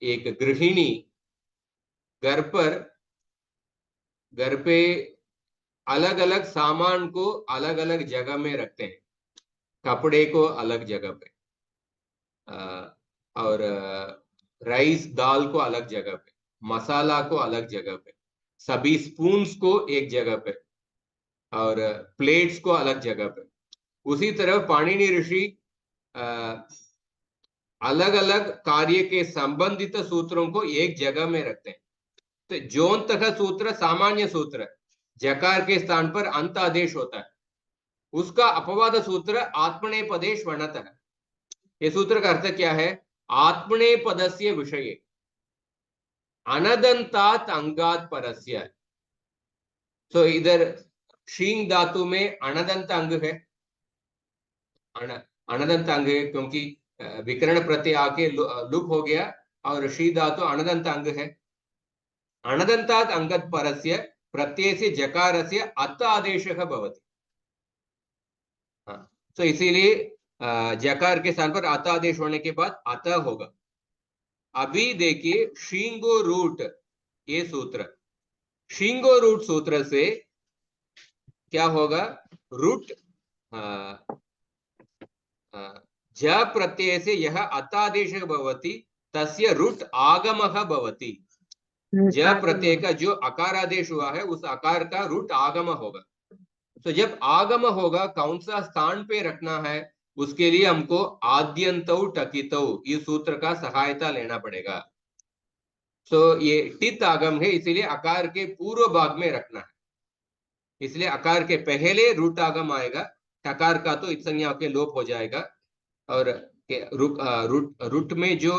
एक गृहिणी घर पे अलग अलग सामान को अलग अलग जगह में रखते हैं, कपड़े को अलग जगह पे, और राइस दाल को अलग जगह पे, मसाला को अलग जगह पे, सभी स्पून्स को एक जगह पे, और प्लेट्स को अलग जगह पे। उसी तरह पाणिनि ऋषि अलग अलग कार्य के संबंधित सूत्रों को एक जगह में रखते हैं। तो जोन्तः सूत्र सामान्य सूत्र, जकार के स्थान पर अंत आदेश होता है। उसका अपवाद सूत्र आत्मनेपदेश वणतः। ये सूत्र का अर्थ क्या है? आत्मनेपदस्य विषये अनदन्तात् अंगात् परस्य। तो इधर शींग धातु में अनदंत अंग है, अनदंत अंग है क्योंकि विकरण प्रत्यय आके लुक हो गया, और शी धातु अनदंत अंग है। अनदन्तात् अंगत् परस्य प्रत्ययस्य जकारस्य अत आदेशः भवति। तो इसीलिए जकार के स्थान पर अत आदेश होने के बाद अत होगा। अभी देखिए शींगो रूट, ये सूत्र, शींगो रूट सूत्र से क्या होगा? रूट ज प्रत्यय से यह अतादेशः भवति तस्य रूट आगमः भवति। ज प्रत्यय का जो अकार आदेश हुआ है, उस आकार का रूट आगम होगा। तो जब आगम होगा कौन सा स्थान पे रखना है, उसके लिए हमको आद्यंतौ टकितौ इस सूत्र का सहायता लेना पड़ेगा। तो ये टित आगम है, इसीलिए आकार के पूर्व भाग में रखना है, इसलिए आकार के पहले रूट आगम आएगा, टकार का तो इत संज्ञा के लोप हो जाएगा। और रुट में जो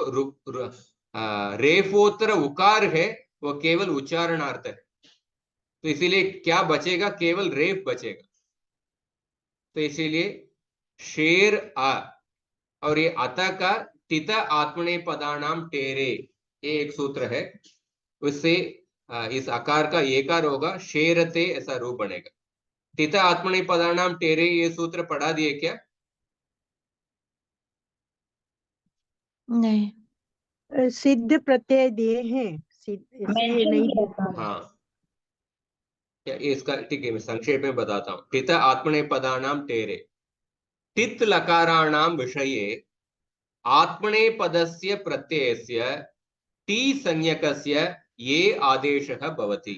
रेफोत्तर उकार है वो केवल उच्चारणार्थ है, तो इसीलिए क्या बचेगा, केवल रेफ बचेगा। तो इसीलिए शेर आ, और ये अतः का टित आत्मने पदानाम टेरे, ये एक सूत्र है, उससे इस आकार का एकार होगा, शेरते ऐसा रूप बनेगा। टित आत्मने पदानाम टेरे, ये सूत्र पढ़ा दिए क्या? नहीं। सिद्ध प्रत्यय दिए हैं, सिद्ध नहीं दिए। हाँ, इसका ठीक है, मैं संक्षेप में बताता हूँ। टित आत्मने पदानाम टेरे, टित लकाराणाम विषये आत्मने पदस्य प्रत्ययस्य टी संज्ञकस्य ये आदेशः भवति।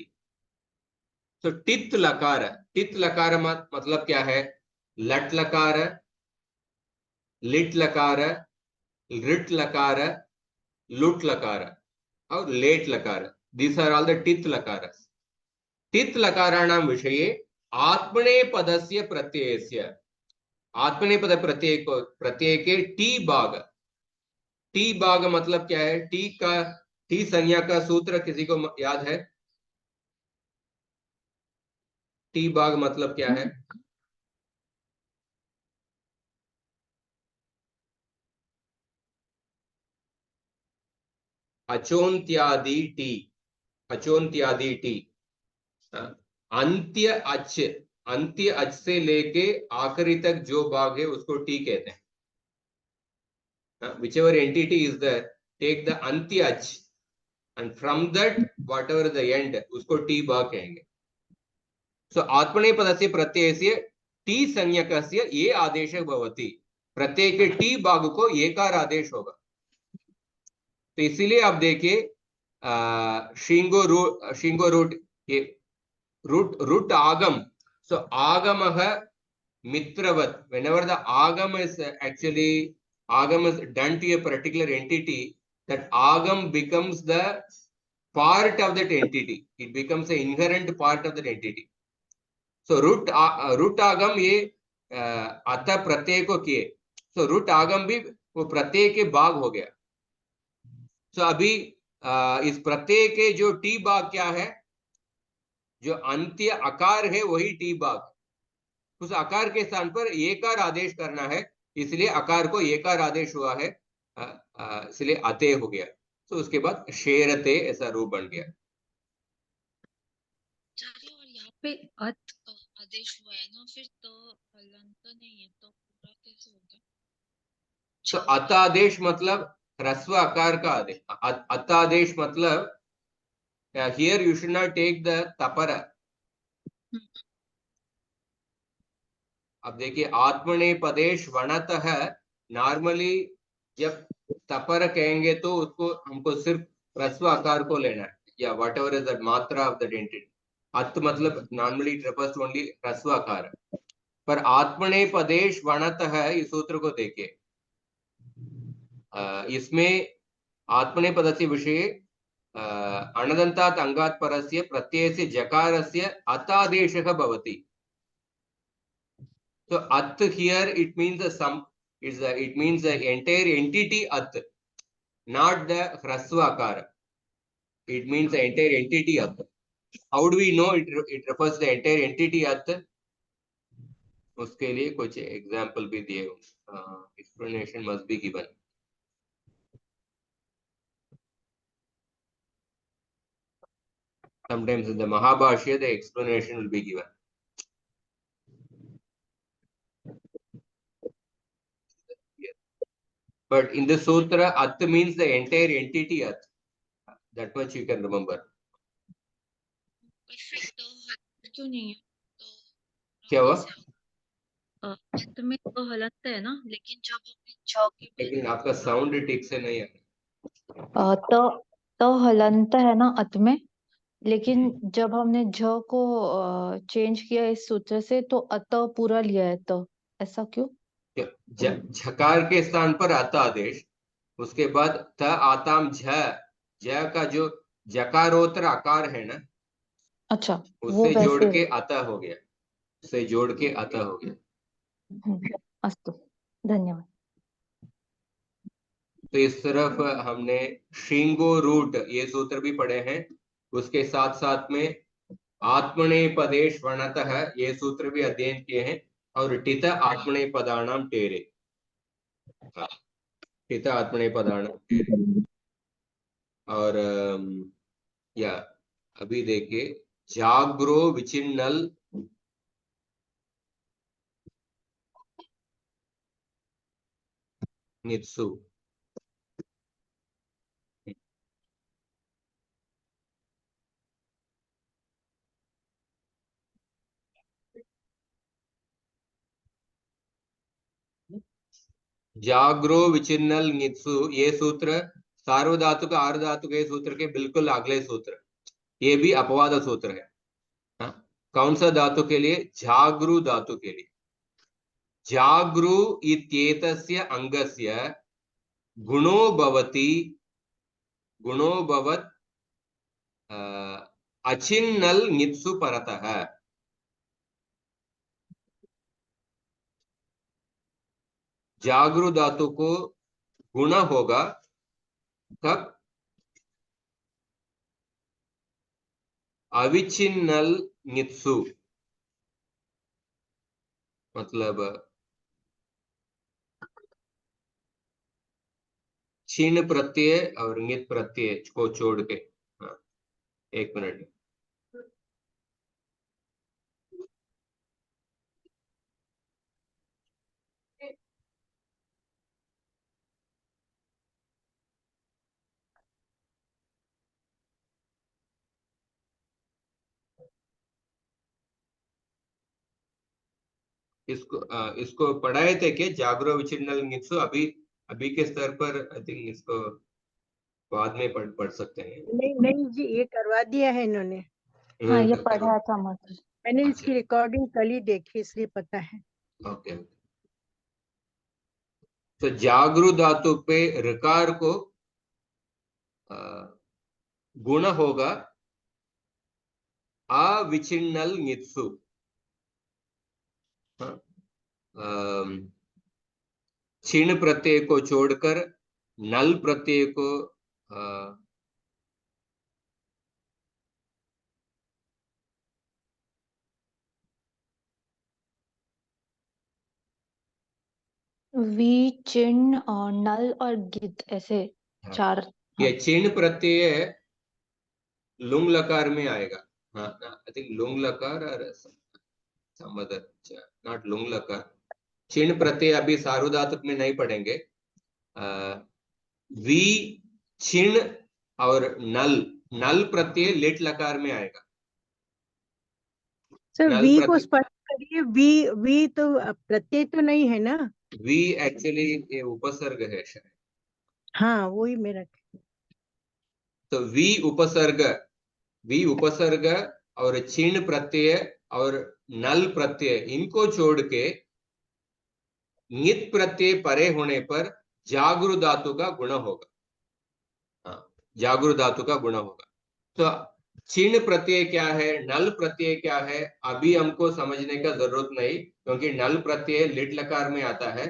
तो टित लकार मतलब क्या है? लट लकार, लिट लकार, रिट लकार, लुट लकार और लेट लकार, दीज आर ऑल द टित लकार। टित लकाराणाम विषये आत्मने पदस्य प्रत्ययस्य, आत्मने पद प्रत्यय के टी भाग मतलब क्या है? टी संज्ञा का सूत्र किसी को याद है? टी भाग मतलब क्या है? अचोन्त्यादि टी, अचोन्त्यादि टी, अंत्य अच से लेके आखिरी तक जो भाग है उसको टी कहते हैं। whichever entity is there, take the अंत्य अच and from that whatever the end, उसको टी भाग कहेंगे। सो आत्मने पदस्य प्रत्ययस्य टी संज्ञकस्य ये आदेश भवति, प्रत्यय के टी भाग को एकार आदेश होगा। तो इसीलिए आप देखिए शिंगो रूट, ये रूट आगम, सो आगमः मित्रवत, whenever the agam is actually agam is done to a particular entity, that agam becomes the part of that entity, it becomes an inherent part of that entity. So root agam ये अतः प्रत्यय को किए, so root agam भी वो प्रत्यय के भाग हो गया। so अभी इस प्रत्यय के जो टी भाग क्या है? जो अंत्य आकार है वही टी भाग, उस आकार के स्थान पर एकार आदेश करना है, इसलिए आकार को एकार आदेश हुआ है, इसलिए अते हो गया। तो उसके बाद शेरते ऐसा रूप बन गया। और यहाँ पे अत आदेश हुआ है ना, फिर तो हलंत नहीं है, तो पूरा कैसे होगा? तो अत आदेश मतलब ह्रस्व आकार का आदेश। अत आदेश मतलब here you should not take the तपर। अब देखिए आत्मने पदेश वणतः, नॉर्मली जब तपर कहेंगे तो उसको हमको सिर्फ ह्रस्व आकार को लेना है, या वट एवर इज द मात्रा ऑफ द एंटिटी। अत मतलब normally it refers to only ह्रस्व आकार, पर आत्मने पदेश वणतः इस सूत्र को देखिए, इसमें आत्मने पदस्य विषये अणदन्तात् अंगात् परस्य प्रत्ययस्य जकारस्य अतादेशः भवति। So at here it means it means the entire entity at, not the hrasva akara. It means the entire entity at. How do we know it refers to the entire entity at? उसके लिए कुछ example भी दिए, explanation must be given. Sometimes in the Mahabhashya the explanation will be given. But in the sutra, at means the entire entity at. That much you can remember. क्यों नहीं है? क्या हुआ? अंत में तो हलंत है ना, लेकिन जब हमने छ के लेकिन आपका साउंड ठीक से नहीं आ रहा। तो हलंत है ना अत में, लेकिन जब हमने झ को चेंज किया इस सूत्र से तो अत पूरा लिया है, तो ऐसा क्यों? झकार के स्थान पर अत आदेश, उसके बाद त आताम झ, झ का जो जकारोत्तर आकार है ना, अच्छा, वो उससे जोड़ वैसे के अत हो गया, उससे जोड़ के अत हो गया। अस्तु, धन्यवाद। तो इस तरफ हमने श्रृंगो रूट ये सूत्र भी पढ़े हैं, उसके साथ साथ में आत्मनेपदेश वर्णतः ये सूत्र भी अध्ययन किए हैं, और टित आत्मनेपदानाम टेरे, टित आत्मनेपदानाम टेरे। और या अभी देखिए, जाग्रो विचिन्नल नित्सु, जाग्रो विचिन्नल नित्सु ये सूत्र सार्वधातुक आर्धातुक ये सूत्र के बिल्कुल अगले सूत्र, ये भी अपवाद सूत्र है। हाँ? कौन सा धातु के लिए? जागृ धातु के लिए। जागृ इत्येतस्य अंगस्य गुणो भवति, गुणो भवत् अचिन्नल नित्सु परतः। जागृ धातु को गुण होगा कब? अविचिन्नल नित्सु, मतलब छिन्न प्रत्यय और नित प्रत्यय को छोड़ के। हाँ, एक मिनट। इसको पढ़ाए थे कि जागरो विचिन्नल नित्सु, अभी अभी के स्तर पर आई थिंक इसको बाद में पढ़ सकते हैं। नहीं नहीं जी, ये करवा दिया है इन्होंने। हाँ, ये पढ़ा था माता जी। मैंने अच्छा। इसकी रिकॉर्डिंग कल ही देखी, इसलिए पता है। ओके। तो जागृ धातु पे ऋकार को गुण होगा अविचिन्नल नित्सु। छिन्न प्रत्यय को छोड़कर नल प्रत्यय को वी, चिन्ह और नल और गित, ऐसे चार। ये चिन्ह प्रत्यय लुंग लकार में आएगा। हाँ, आई थिंक लुंग लकार और some other, not लुंग लकार। चिन्ह प्रत्यय अभी सार्वधातुक में नहीं पढ़ेंगे। वी, चिन्ह और नल, नल प्रत्यय लिट लकार में आएगा। सर नल वी को प्रत्यय, स्पष्ट करिए। वी तो प्रत्यय तो नहीं है ना? वी एक्चुअली ये उपसर्ग है शायद। हाँ, वही मेरा। तो वी उपसर्ग और चिन्ह प्रत्यय और नल प्रत्यय, इनको छोड़ के नित प्रत्यय परे होने पर जागृ धातु का गुण होगा। हाँ, जागृ धातु का गुण होगा। तो चिन्ह प्रत्यय क्या है, नल प्रत्यय क्या है, अभी हमको समझने का जरूरत नहीं, क्योंकि नल प्रत्यय लिट लकार में आता है,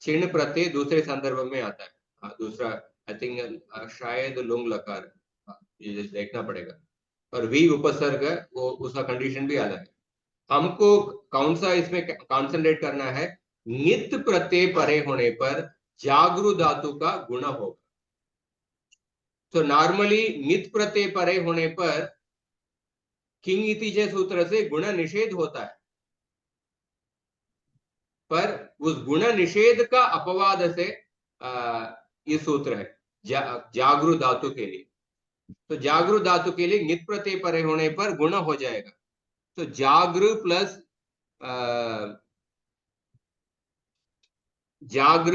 चिन्ह प्रत्यय दूसरे संदर्भ में आता है। दूसरा आई थिंक शायद लुंग लकार, ये देखना पड़ेगा। और वी उपसर्ग, वो उसका कंडीशन भी अलग है। हमको कौन सा इसमें कॉन्सेंट्रेट करना है? नित प्रत्यय परे होने पर जागृ धातु का गुण होगा। तो नॉर्मली नित प्रत्यय परे होने पर किंग इति सूत्र से गुण निषेध होता है, पर उस गुण निषेध का अपवाद से ये सूत्र है जागृ धातु के लिए। तो जागृ धातु के लिए नित प्रत्यय परे होने पर गुण हो जाएगा। तो जागृ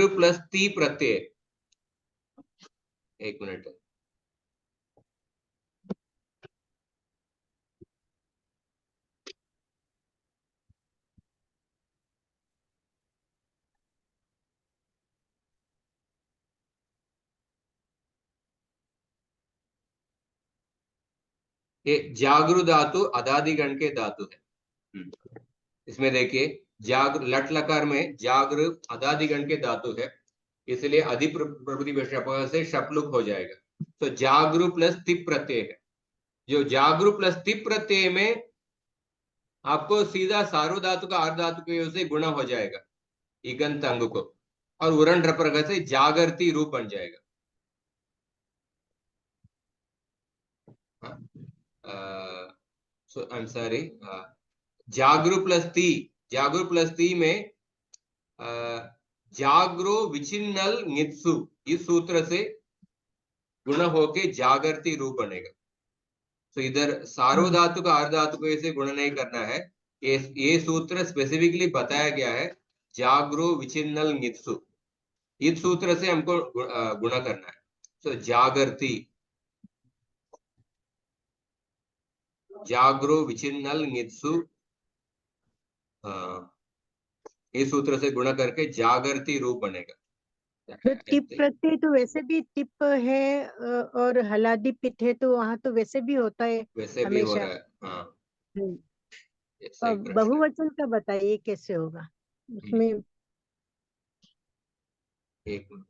प्लस ती प्रत्यय, एक मिनट, ये जागृ धातु अदादिगण के धातु है। इसमें देखिए जागृ लट लकार में जागृ अदादिगण के धातु है, इसलिए अधि प्रभृति विशेषण से शपलुक हो जाएगा। तो जागृ प्लस तिप प्रत्यय है। जो जागृ प्लस तिप प्रत्यय में आपको सीधा सार्वधातु का अर्ध धातु के से गुणा हो जाएगा इगंत अंग को, और उरण रप्रग से जागृति रूप बन जाएगा। आई एम सॉरी, जागृ प्लस ती में जागृ विचिन्नल नित्सु इस सूत्र से गुण होके जागृति रूप बनेगा। तो इधर सार्वधातु का अर्ध धातु को ऐसे गुण नहीं करना है, ये सूत्र स्पेसिफिकली बताया गया है जागृ विचिन्नल नित्सु, इस सूत्र से हमको गुणा करना है। तो जागृति जागृ विचिन्नल नित्सु, इस सूत्र से गुणा करके जागृति रूप बनेगा। तो टिप प्रत्यय तो वैसे भी टिप है और हलादी पित है, तो वहां तो वैसे भी होता है, वैसे भी हो हमेशा। रहा है। हाँ, हम्म। ये सही और प्रश्न है। बहुवचन का बताइए कैसे होगा उसमें? एक मिनट।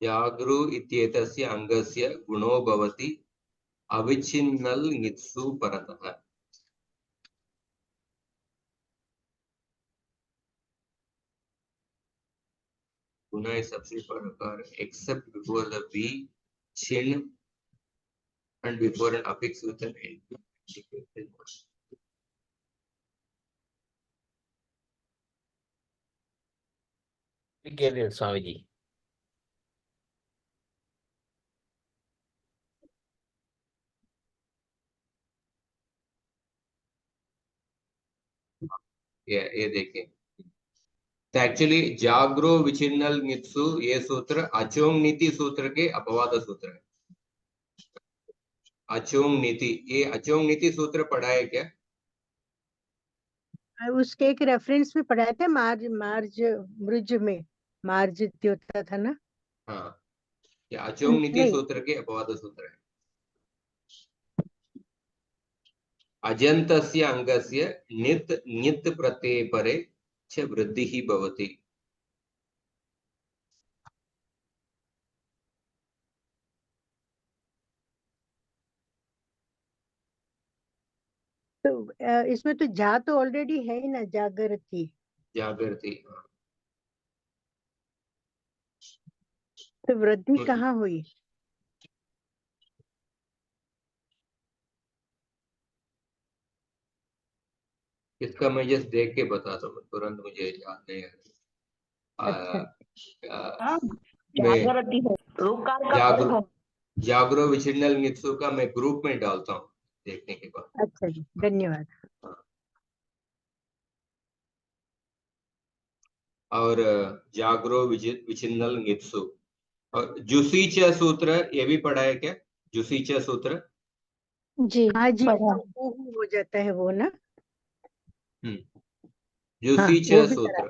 जागृ इत्येतस्य अंगस्य गुणो भवति अविच्छिन्नल नित्सु परतः। गुना is substitute for occur except before the V, chin, and before an affix with an N. Swami ji. ये देखिए, तो एक्चुअली जागृ विचिन्नल नित्सु ये सूत्र अचोंग नीति सूत्र के अपवाद सूत्र है। अचोंग नीति, ये अचोंग नीति सूत्र पढ़ा है क्या? उसके एक रेफरेंस में पढ़ाया था, मार्ज मार्ज ब्रिज में मार्ज होता था ना। हाँ, ये अचोंग नीति नहीं, सूत्र के अपवाद सूत्र है। अजन्तस्य अंगस्य नित नित प्रत्यय परे च वृद्धिः भवति। तो इसमें तो जा तो ऑलरेडी है ही ना, जागृति। जागृति, तो वृद्धि कहाँ हुई? इसका मैं जस्ट देख के बताता हूँ, तुरंत मुझे याद नहीं आ अच्छा। हाँ, मैं जागृति हो, रुकार का परे हो। जागृ विचिन्नल नित्सु का मैं ग्रुप में डालता हूँ देखने के बाद। अच्छा जी, धन्यवाद। और जागृ विचिन्नल नित्सु और जुसीच सूत्र ये भी पढ़ा है क्या? जुसीच सूत्र, जी हाँ जी, पढ़ा। हो जाता है वो ना। जुसीच वो भी सूत्र,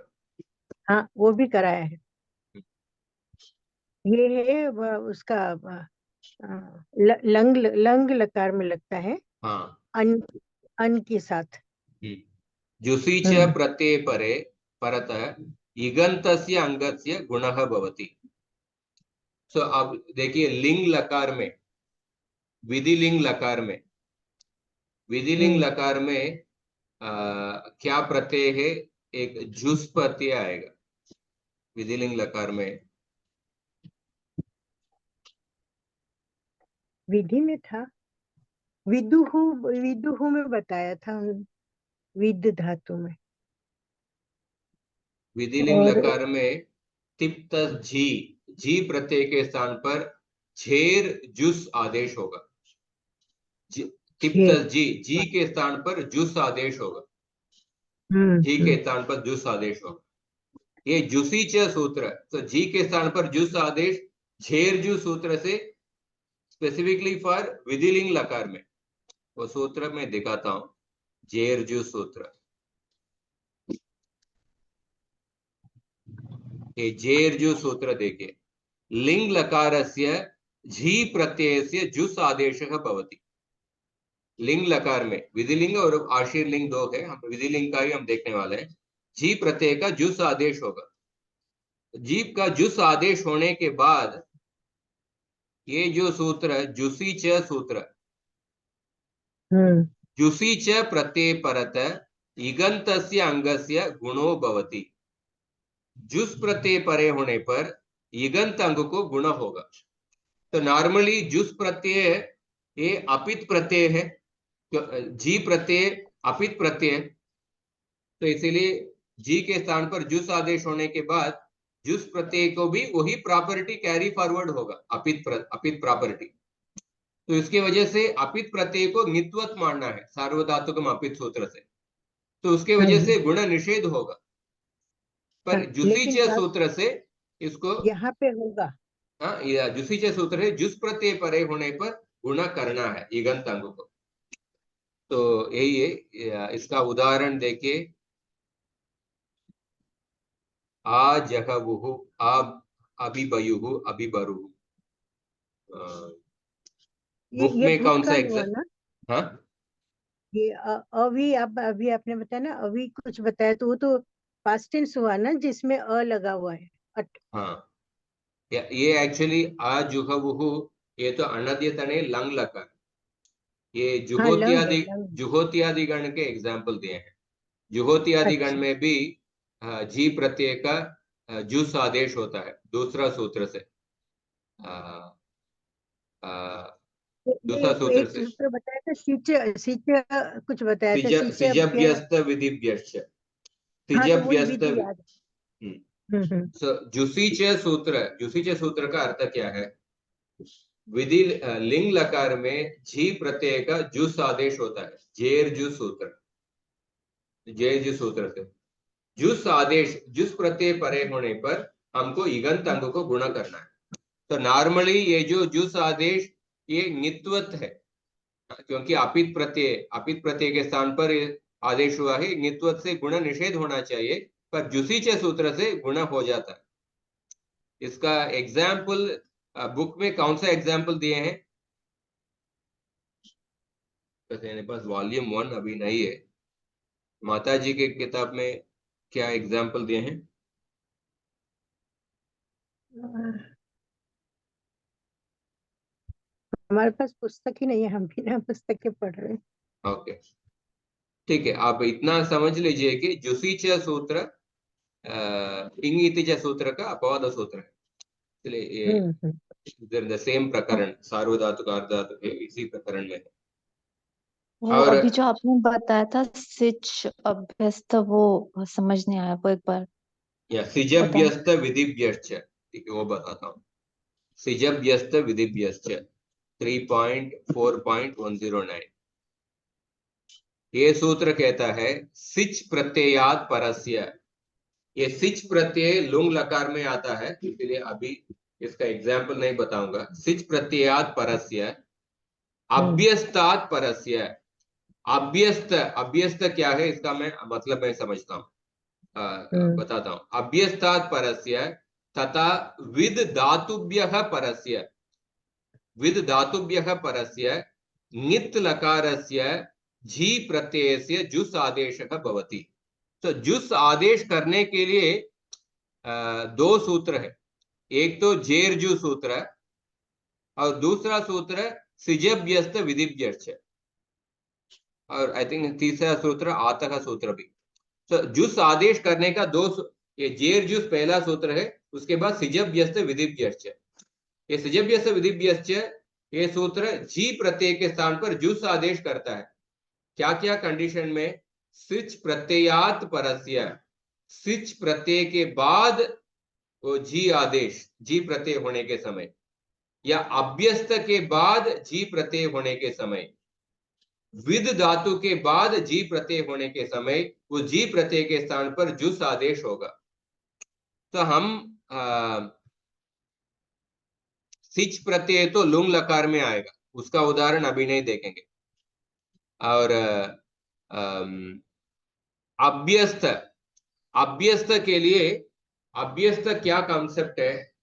हाँ वो भी कराया है। ये है उसका लंग लंग लकार में लगता है। हाँ, अन के साथ। जुसीच प्रत्यय परे परतः इगन्तस्य अंगस्य गुणः भवति। सो अब देखिए, लिंग लकार में, विधिलिंग लकार में, विधिलिंग लकार में क्या प्रत्यय है? एक जुस प्रत्यय आएगा विधिलिंग लकार में। विधि में था, विदुहु में बताया था, विद धातु में। विधिलिंग और लकार में तिप्त जी प्रत्यय के स्थान पर झेर जुस आदेश होगा। तिप्त जी के स्थान पर जुस आदेश होगा। जी के स्थान पर जुस आदेश होगा। ये जुसी च सूत्र, तो जी के स्थान पर जुस आदेश झेर जु सूत्र से स्पेसिफिकली फॉर विधिलिंग लकार में, वो सूत्र मैं दिखाता हूं। जेर जु सूत्र, ये जेर जु सूत्र देखिए, लिंग लकारस्य झी प्रत्ययस्य जुस आदेशः भवति। लिंग लकार में विधिलिंग और आशीर लिंग दो है, हम विधिलिंग का ही हम देखने वाले हैं। जी प्रत्यय का जुस आदेश होगा। जीव का जुस आदेश होने के बाद ये जो सूत्र जुसी च सूत्र, जुसी च प्रत्यय परत इगंतस्य अंगस्य गुणो भवति। जुस प्रत्यय परे होने पर इगंत अंग को गुण होगा। तो नॉर्मली जुस प्रत्यय ये अपित प्रत्यय है, जी प्रत्यय अपित प्रत्यय, तो इसीलिए जी के स्थान पर जुस आदेश होने के बाद जुस प्रत्यय को भी वही प्रॉपर्टी कैरी फॉरवर्ड होगा, अपित प्रॉपर्टी। तो इसकी वजह से अपित प्रत्यय को नित्वत मानना है सार्वधातुकम अपित सूत्र से, तो उसके वजह से गुण निषेध होगा। पर जुसीच सूत्र से इसको यहाँ पे होगा। हाँ, जुसीच सूत्र है, जुस प्रत्यय परे होने पर गुण करना है इगंत अंग को। तो यही है, इसका उदाहरण देखिए, आ जहवुहु, आ अभिबयुहु, अभिबरुहु। बुक ये में कौन सा भूतकाल हुआ एग्जाम? ना? हाँ, ये अभी अभी आपने बताया ना, अभी कुछ बताया, तो वो तो पास्ट टेंस हुआ ना, जिसमें अ लगा हुआ है। हाँ, ये एक्चुअली आ जुहवुहु, ये तो अनद्यतने लंग लकार, ये हाँ, लंग है, जुहोत्यादि लंग। जुहोत्यादि गण के एग्जाम्पल दिए हैं। जुहोत्यादि गण अच्छा, में भी जी प्रत्यय का जुस आदेश होता है दूसरा सूत्र से, दूसरा ये सूत्र एक से सूत्र बताया था, सिच सिच कुछ बताया था, सिच सिजभ्यस्त विधिभ्यश्च, हाँ, तो वही सिजभ्यस्त। विधि याद है। जुसीच सूत्र का अर्थ क्या है? विधि लिंग लकार में झी प्रत्यय का जुस आदेश होता है, जेर जु सूत्र, जेर जु सूत्र से जुस आदेश, जुस प्रत्यय परे होने पर हमको इगंत अंग को गुणा करना है। तो नॉर्मली ये जो जुस आदेश ये नित्वत है, क्योंकि अपित प्रत्यय के स्थान पर आदेश हुआ है, नित्वत से गुण निषेध होना चाहिए, पर जुसीच सूत्र से गुण हो जाता है। इसका एग्जाम्पल बुक में कौन सा एग्जाम्पल दिए हैं? मेरे पास वॉल्यूम 1 अभी नहीं है, माता जी के किताब में क्या एग्जाम्पल दिए हैं? हमारे पास पुस्तक ही नहीं है, हम बिना पुस्तक के पढ़ रहे हैं। ओके, ठीक है, आप इतना समझ लीजिए कि जुसीच सूत्र इंगित सूत्र का अपवाद सूत्र है, इसलिए ये सेम प्रकरण सार्वधातुक अर्धधातुक इसी प्रकरण में है। वो और अभी जो आपने बताया था सिच अभ्यस्त, वो समझ नहीं आया, वो एक बार या सिजभ्यस्त विधिभ्यश्च, ठीक है, वो बताता हूँ। सिजभ्यस्त विधिभ्यश्च 3.4.109, ये सूत्र कहता है सिच प्रत्ययात परस्य। ये सिच प्रत्यय लुंग लकार में आता है, इसलिए अभी इसका एग्जाम्पल नहीं बताऊंगा। सिच प्रत्ययात परस्य, अभ्यस्तात् परस्य। अभ्यस्त, अभ्यस्त क्या है इसका मैं मतलब मैं समझता हूँ, बताता हूँ। अभ्यस्तात् परस्य तथा विद धातुभ्यः परस्य, विद धातुभ्यः परस्य नित लकारस्य झी प्रत्ययस्य जुस आदेशः भवति। तो जुस आदेश करने के लिए दो सूत्र है, एक तो जेरजु सूत्र और दूसरा सूत्र सिजभ्यस्त विधिभ्यश्च, और आई थिंक तीसरा सूत्र आतः सूत्र भी। तो जुस आदेश करने का ये जेर जुस पहला सूत्र है, उसके बाद सिजभ्यस्त विधिभ्यश्च। ये सिजभ्यस्त विधिभ्यश्च ये सूत्र जी प्रत्यय के स्थान पर जुस आदेश करता है। क्या क्या कंडीशन में? सिच प्रत्ययात परस्य, सिच प्रत्यय के बाद वो जी आदेश, जी प्रत्यय होने के समय, या अभ्यस्त के बाद जी प्रत्यय होने के समय, विद धातु के बाद जी प्रत्यय होने के समय वो जी प्रत्यय के स्थान पर जुस आदेश होगा। तो हम सिच प्रत्यय तो लुंग लकार में आएगा, उसका उदाहरण अभी नहीं देखेंगे। और अभ्यस्त, अभ्यस्त के लिए अभ्यस्त क्या कॉन्सेप्ट है?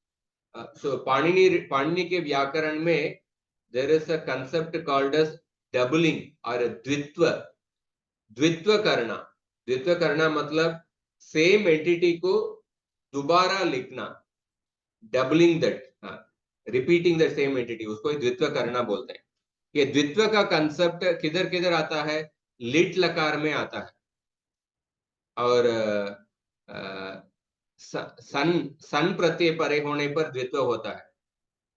सो पाणिनि के व्याकरण में there is a concept called as doubling और द्वित्व। द्वित्व करना मतलब सेम एंटिटी को दोबारा लिखना, doubling that, repeating the same entity, उसको द्वित्व करना बोलते हैं। ये द्वित्व का कंसेप्ट किधर किधर आता है? लिट लकार में आता है, और सन प्रत्यय परे होने पर द्वित्व होता है,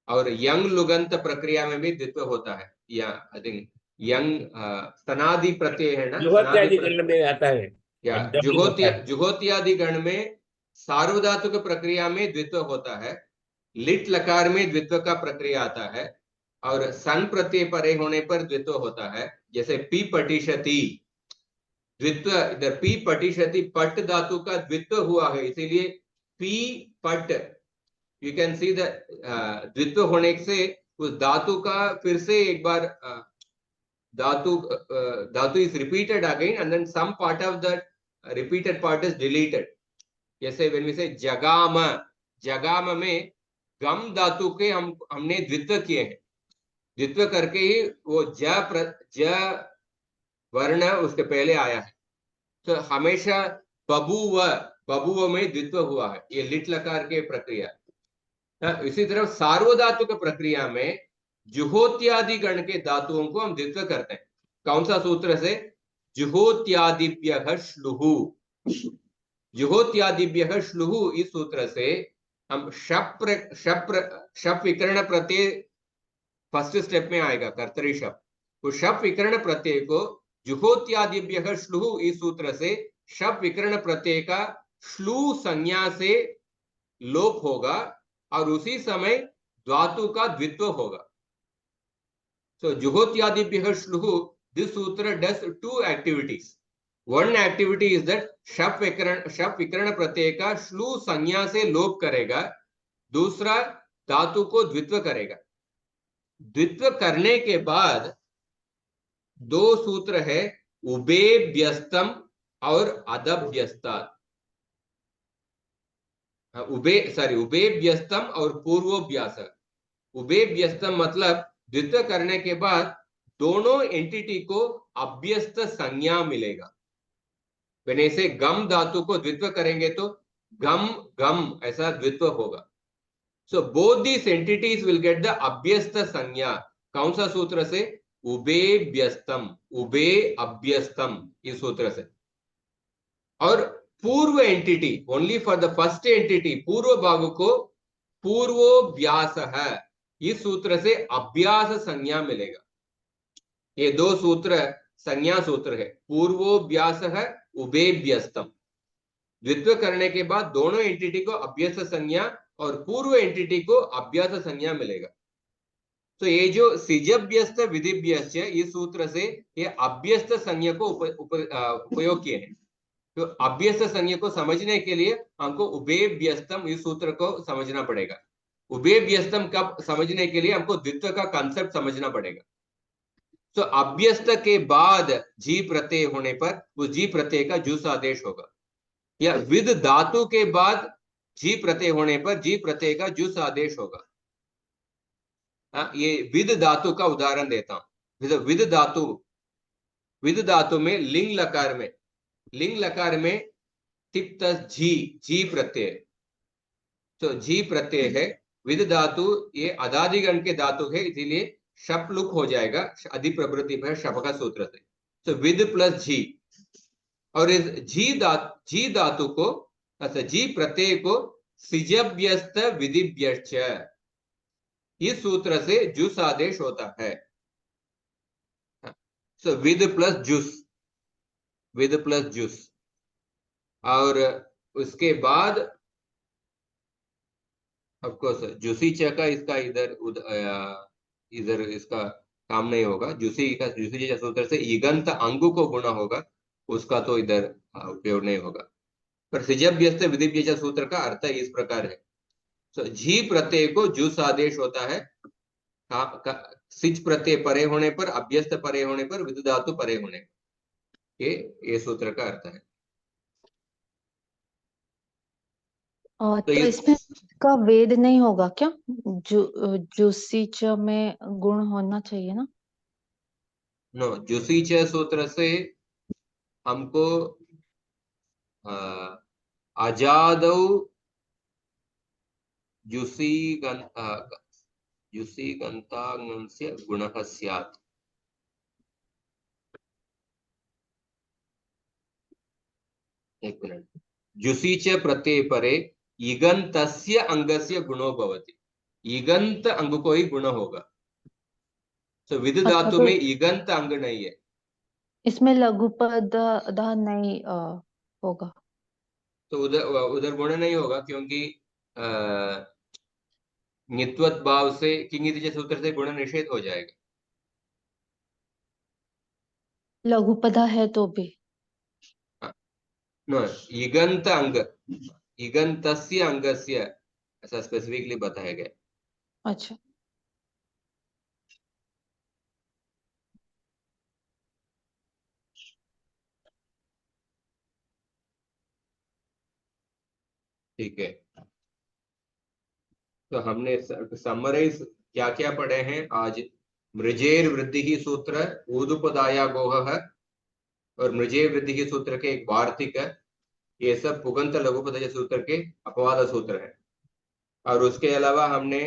और यंग लुगंत प्रक्रिया में भी द्वित्व होता है। या आई थिंक यंग सनादि प्रत्यय है ना, जुहोत्यादि गण में आता है, या डबलिंग होता है। जुहोत्यादि गण में सार्वधातुक प्रक्रिया में द्वित्व होता है, लिट लकार में द्वित्व का प्रक्रिया आता है, और सन प्रत्यय परे होने पर द्वित्व होता है। जैसे पी पटिशति, द्वित्व, इधर पी पटिशति पट धातु का द्वित्व हुआ है, इसीलिए पी पट, यू कैन सी द द्वित्व होने से उस धातु का फिर से एक बार धातु is repeated again, and then some part of the repeated part is deleted. जैसे व्हेन वी से जगाम, जगाम में गम धातु के हमने द्वित्व किए हैं, द्वित्व करके ही वो ज वर्ण उसके पहले आया है। तो हमेशा बबुव में द्वित्व हुआ है, ये लिट लकार के प्रक्रिया। इसी तरह सार्वधातुक प्रक्रिया में जुहोत्यादि गण के धातुओं को हम द्वित्व करते हैं। कौन सा सूत्र से? जुहोत्यादिभ्यः श्लुहु, जुहोत्यादिभ्यः श्लुहु, इस सूत्र से हम शप विकर्ण प्रत्यय फर्स्ट स्टेप में आएगा, कर्तरी शप, तो शप विकर्ण प्रत्यय को जुहोत्यादिभ्यः श्लुहु, इस सूत्र से शप विकर्ण प्रत्यय का श्लू संज्ञा से लोप होगा, और उसी समय धातु का द्वित्व होगा। सो जुहोत्यादिभ्यः श्लुहु, दिस सूत्र does two activities. One activity is that शप विकर्ण प्रत्यय का श्लू संज्ञा से लोप करेगा, दूसरा धातु को द्वित्व करेगा। द्वित्व करने के बाद दो सूत्र है, उभेभ्यस्तम और अदभ्यस्तात्। उभेभ्यस्तम और पूर्वोभ्यास। उभेभ्यस्तम मतलब द्वित्व करने के बाद दोनों एंटिटी को अभ्यस्त संज्ञा मिलेगा। when I say गम धातु को द्वित्व करेंगे तो गम गम ऐसा द्वित्व होगा। So both these entities will get the अभ्यस्त संज्ञा। कौन सा सूत्र से? उभेभ्यस्तम, उभे अभ्यस्तम, इस सूत्र से। और पूर्व entity, only for the first entity, पूर्व भाग को पूर्वोभ्यास है, इस सूत्र से अभ्यास संज्ञा मिलेगा। ये दो सूत्र संज्ञा सूत्र है, पूर्वोभ्यास है, उभेभ्यस्तम। द्वित्व करने के बाद दोनों एंटिटी को अभ्यस्त संज्ञा और पूर्व एंटिटी को अभ्यास संज्ञा मिलेगा। तो ये जो सिजभ्यस्त विधिभ्यस्त, इस सूत्र से ये अभ्यस्त संज्ञा को उपयोग किए हैं। तो अभ्यस्त संज्ञा को समझने के लिए हमको उभेभ्यस्तम इस सूत्र को समझना पड़ेगा। उभेभ्यस्तम कब समझने के लिए हमको द्वित्व का कांसेप्ट समझना पड़ेगा। तो अभ्यस्त के बाद जी प्रत्यय होने पर उस जी प्रत्यय का जुस आदेश होगा, या विद धातु के बाद जी प्रत्यय होने पर जी प्रत्यय का जुस आदेश होगा। ये विद धातु का उदाहरण देता हूं। विद धातु में लिंग लकार में टिप्त जी प्रत्यय, तो जी प्रत्यय है। विद धातु ये अदादिगण के धातु है, इसीलिए शप लुक हो जाएगा अधिप्रवृत्ति पर शप का सूत्र से। तो विद प्लस जी, और इस जी धातु को, अच्छा जी प्रत्यय को सिजभ्यस्त विधिभ्यश्च, इस सूत्र से जुस आदेश होता है। सो विद प्लस जुस, और उसके बाद ऑफकोर्स जुसी च का इसका इधर इसका काम नहीं होगा। जुसी सूत्र से ईगंत अंगु को गुणा होगा, उसका तो इधर उपयोग नहीं होगा। पर सिजभ्यस्त विधिभ्यच सूत्र का अर्थ इस प्रकार है। तो झी प्रत्यय को जुस आदेश होता है, सिच प्रत्यय परे होने पर, अभ्यस्त परे होने पर, विद धातु परे होने पर, ये सूत्र का अर्थ है। तो तो इसमें का वेद नहीं होगा क्या? जुसीच में गुण होना चाहिए ना? नो, जुसीच सूत्र से हमको अजादौ जुसी गन्ताङ्गस्य गुणः स्यात्। एक मिनट, जुसी च प्रत्यय परे इगन्तस्य अंगस्य गुणो भवति। इगंत अंग को ही गुण होगा। तो विद अच्छा, धातु तो में इगंत अंग नहीं है, इसमें लघु पद दा नहीं होगा। तो उधर गुण नहीं होगा, क्योंकि नित्वत भाव से किंगित सूत्र से गुण निषेध हो जाएगा। लघु पदा है तो भी नो, इगंत अंग, इगंतस्य अंगस्य ऐसा स्पेसिफिकली बताया गया। अच्छा। ठीक है, तो हमने समराइज क्या क्या पढ़े हैं आज। मृजेर वृद्धि ही सूत्र, ऊदुपदाया गोह और मृजेर वृद्धि ही सूत्र के एक वार्तिक है, ये सब पुगंत लघुपद सूत्र के अपवाद सूत्र है। और उसके अलावा हमने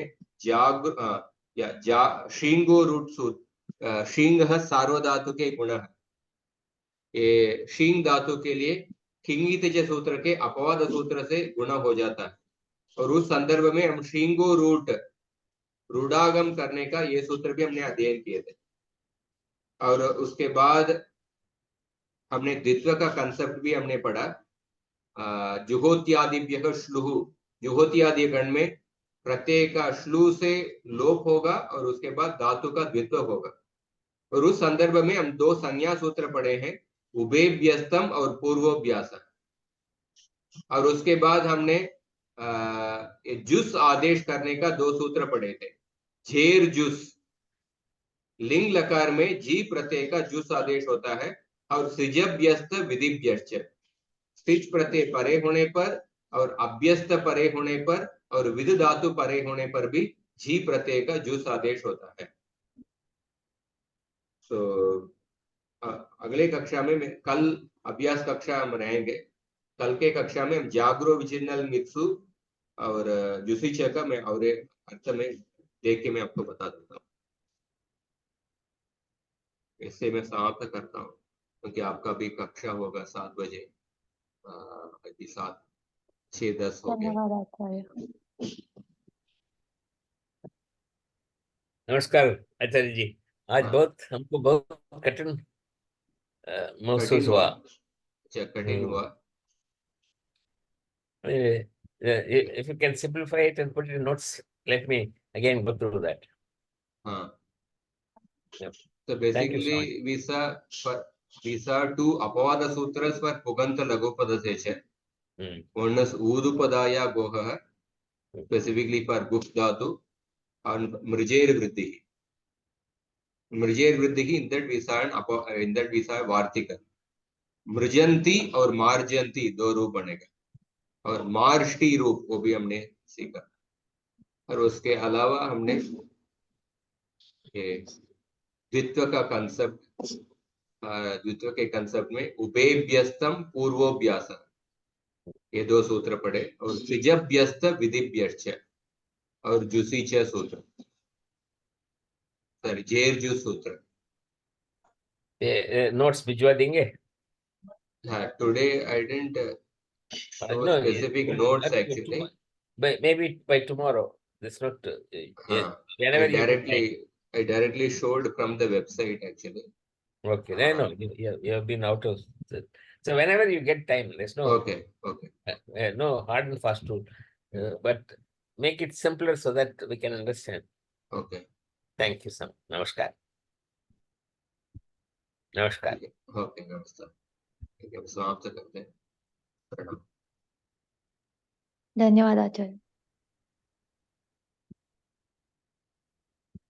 शींगो रूट सूत्र, शींग सार्वधातु के गुण है, ये शींग धातु के लिए किंगित सूत्र के अपवाद सूत्र से गुण हो जाता है, और उस संदर्भ में हम शींगो रूट रूढ़ागम करने का ये सूत्र भी हमने अध्ययन किए थे। और उसके बाद हमने द्वित्व का कंसेप्ट भी हमने पढ़ा। जुहोत्यादिभ्यः श्लुः, जुहोत्यादि गण में प्रत्यय का श्लू से लोप होगा और उसके बाद धातु का द्वित्व होगा। और उस संदर्भ में हम दो संज्ञा सूत्र पढ़े हैं, उभयभ्यस्तम और पूर्वोभ्यास। और उसके बाद हमने जुस आदेश करने का दो सूत्र पढ़े थे, झेर जुस, लिंग लकार में जी प्रत्यय का जुस आदेश होता है, और सिजभ्यस्त विधिभ्यश्च, सिच प्रत्यय परे होने पर और अभ्यस्त परे होने पर और विद धातु परे होने पर भी जी प्रत्यय का जुस आदेश होता है। तो अगले कक्षा में कल अभ्यास कक्षा हम रहेंगे। कल के कक्षा में हम जागरो विचिन्नल मित्सु और जुसी च का मैं और अर्थ में देख के मैं आपको बता देता हूँ। इससे मैं समाप्त करता हूँ, क्योंकि आपका भी कक्षा होगा 7 बजे, अभी 7:06-10 हो गया। धन्यवाद आचार्य। नमस्कार आचार्य जी। आज हाँ। बहुत हमको बहुत कठिन महसूस हुआ। अच्छा, कठिन हुआ। If you can simplify it and put it in notes, let me again go through that. हाँ, Yep. so Thank you so basically we saw two apavada sutras for puganta lagupadasecha. One is udupadaya goha, specifically for guf dhatu, and mrijer vriddhi. मृजेर वृद्धि की, in that we saw वार्तिक। मृजंती और मार्जंती दो रूप बनेगा, और मार्ष्टी रूप वो भी हमने सीखा। और उसके अलावा हमने ये द्वित्व का कंसेप्ट, द्वित्व के कंसेप्ट में उभयभ्यस्तम पूर्वोभ्यास, ये दो सूत्र पढ़े, और सिजभ्यस्त विधिभ्यश्च और जुसीच सूत्र, सॉरी जेरजु सूत्र। notes भिजवा देंगे? Today I didn't show No, specific notes actually. Maybe by tomorrow. That's not. Whenever you get time. I directly showed from the website actually. Okay, no, you have been out of. So whenever you get time, there's no. Okay. No hard and fast rule, but make it simpler so that we can understand. Okay. Thank you, Sam. Namaskar. Namaskar. Okay, नमस्कार। ठीक है, समाप्त करते हैं। प्रणाम। धन्यवाद आचार्य।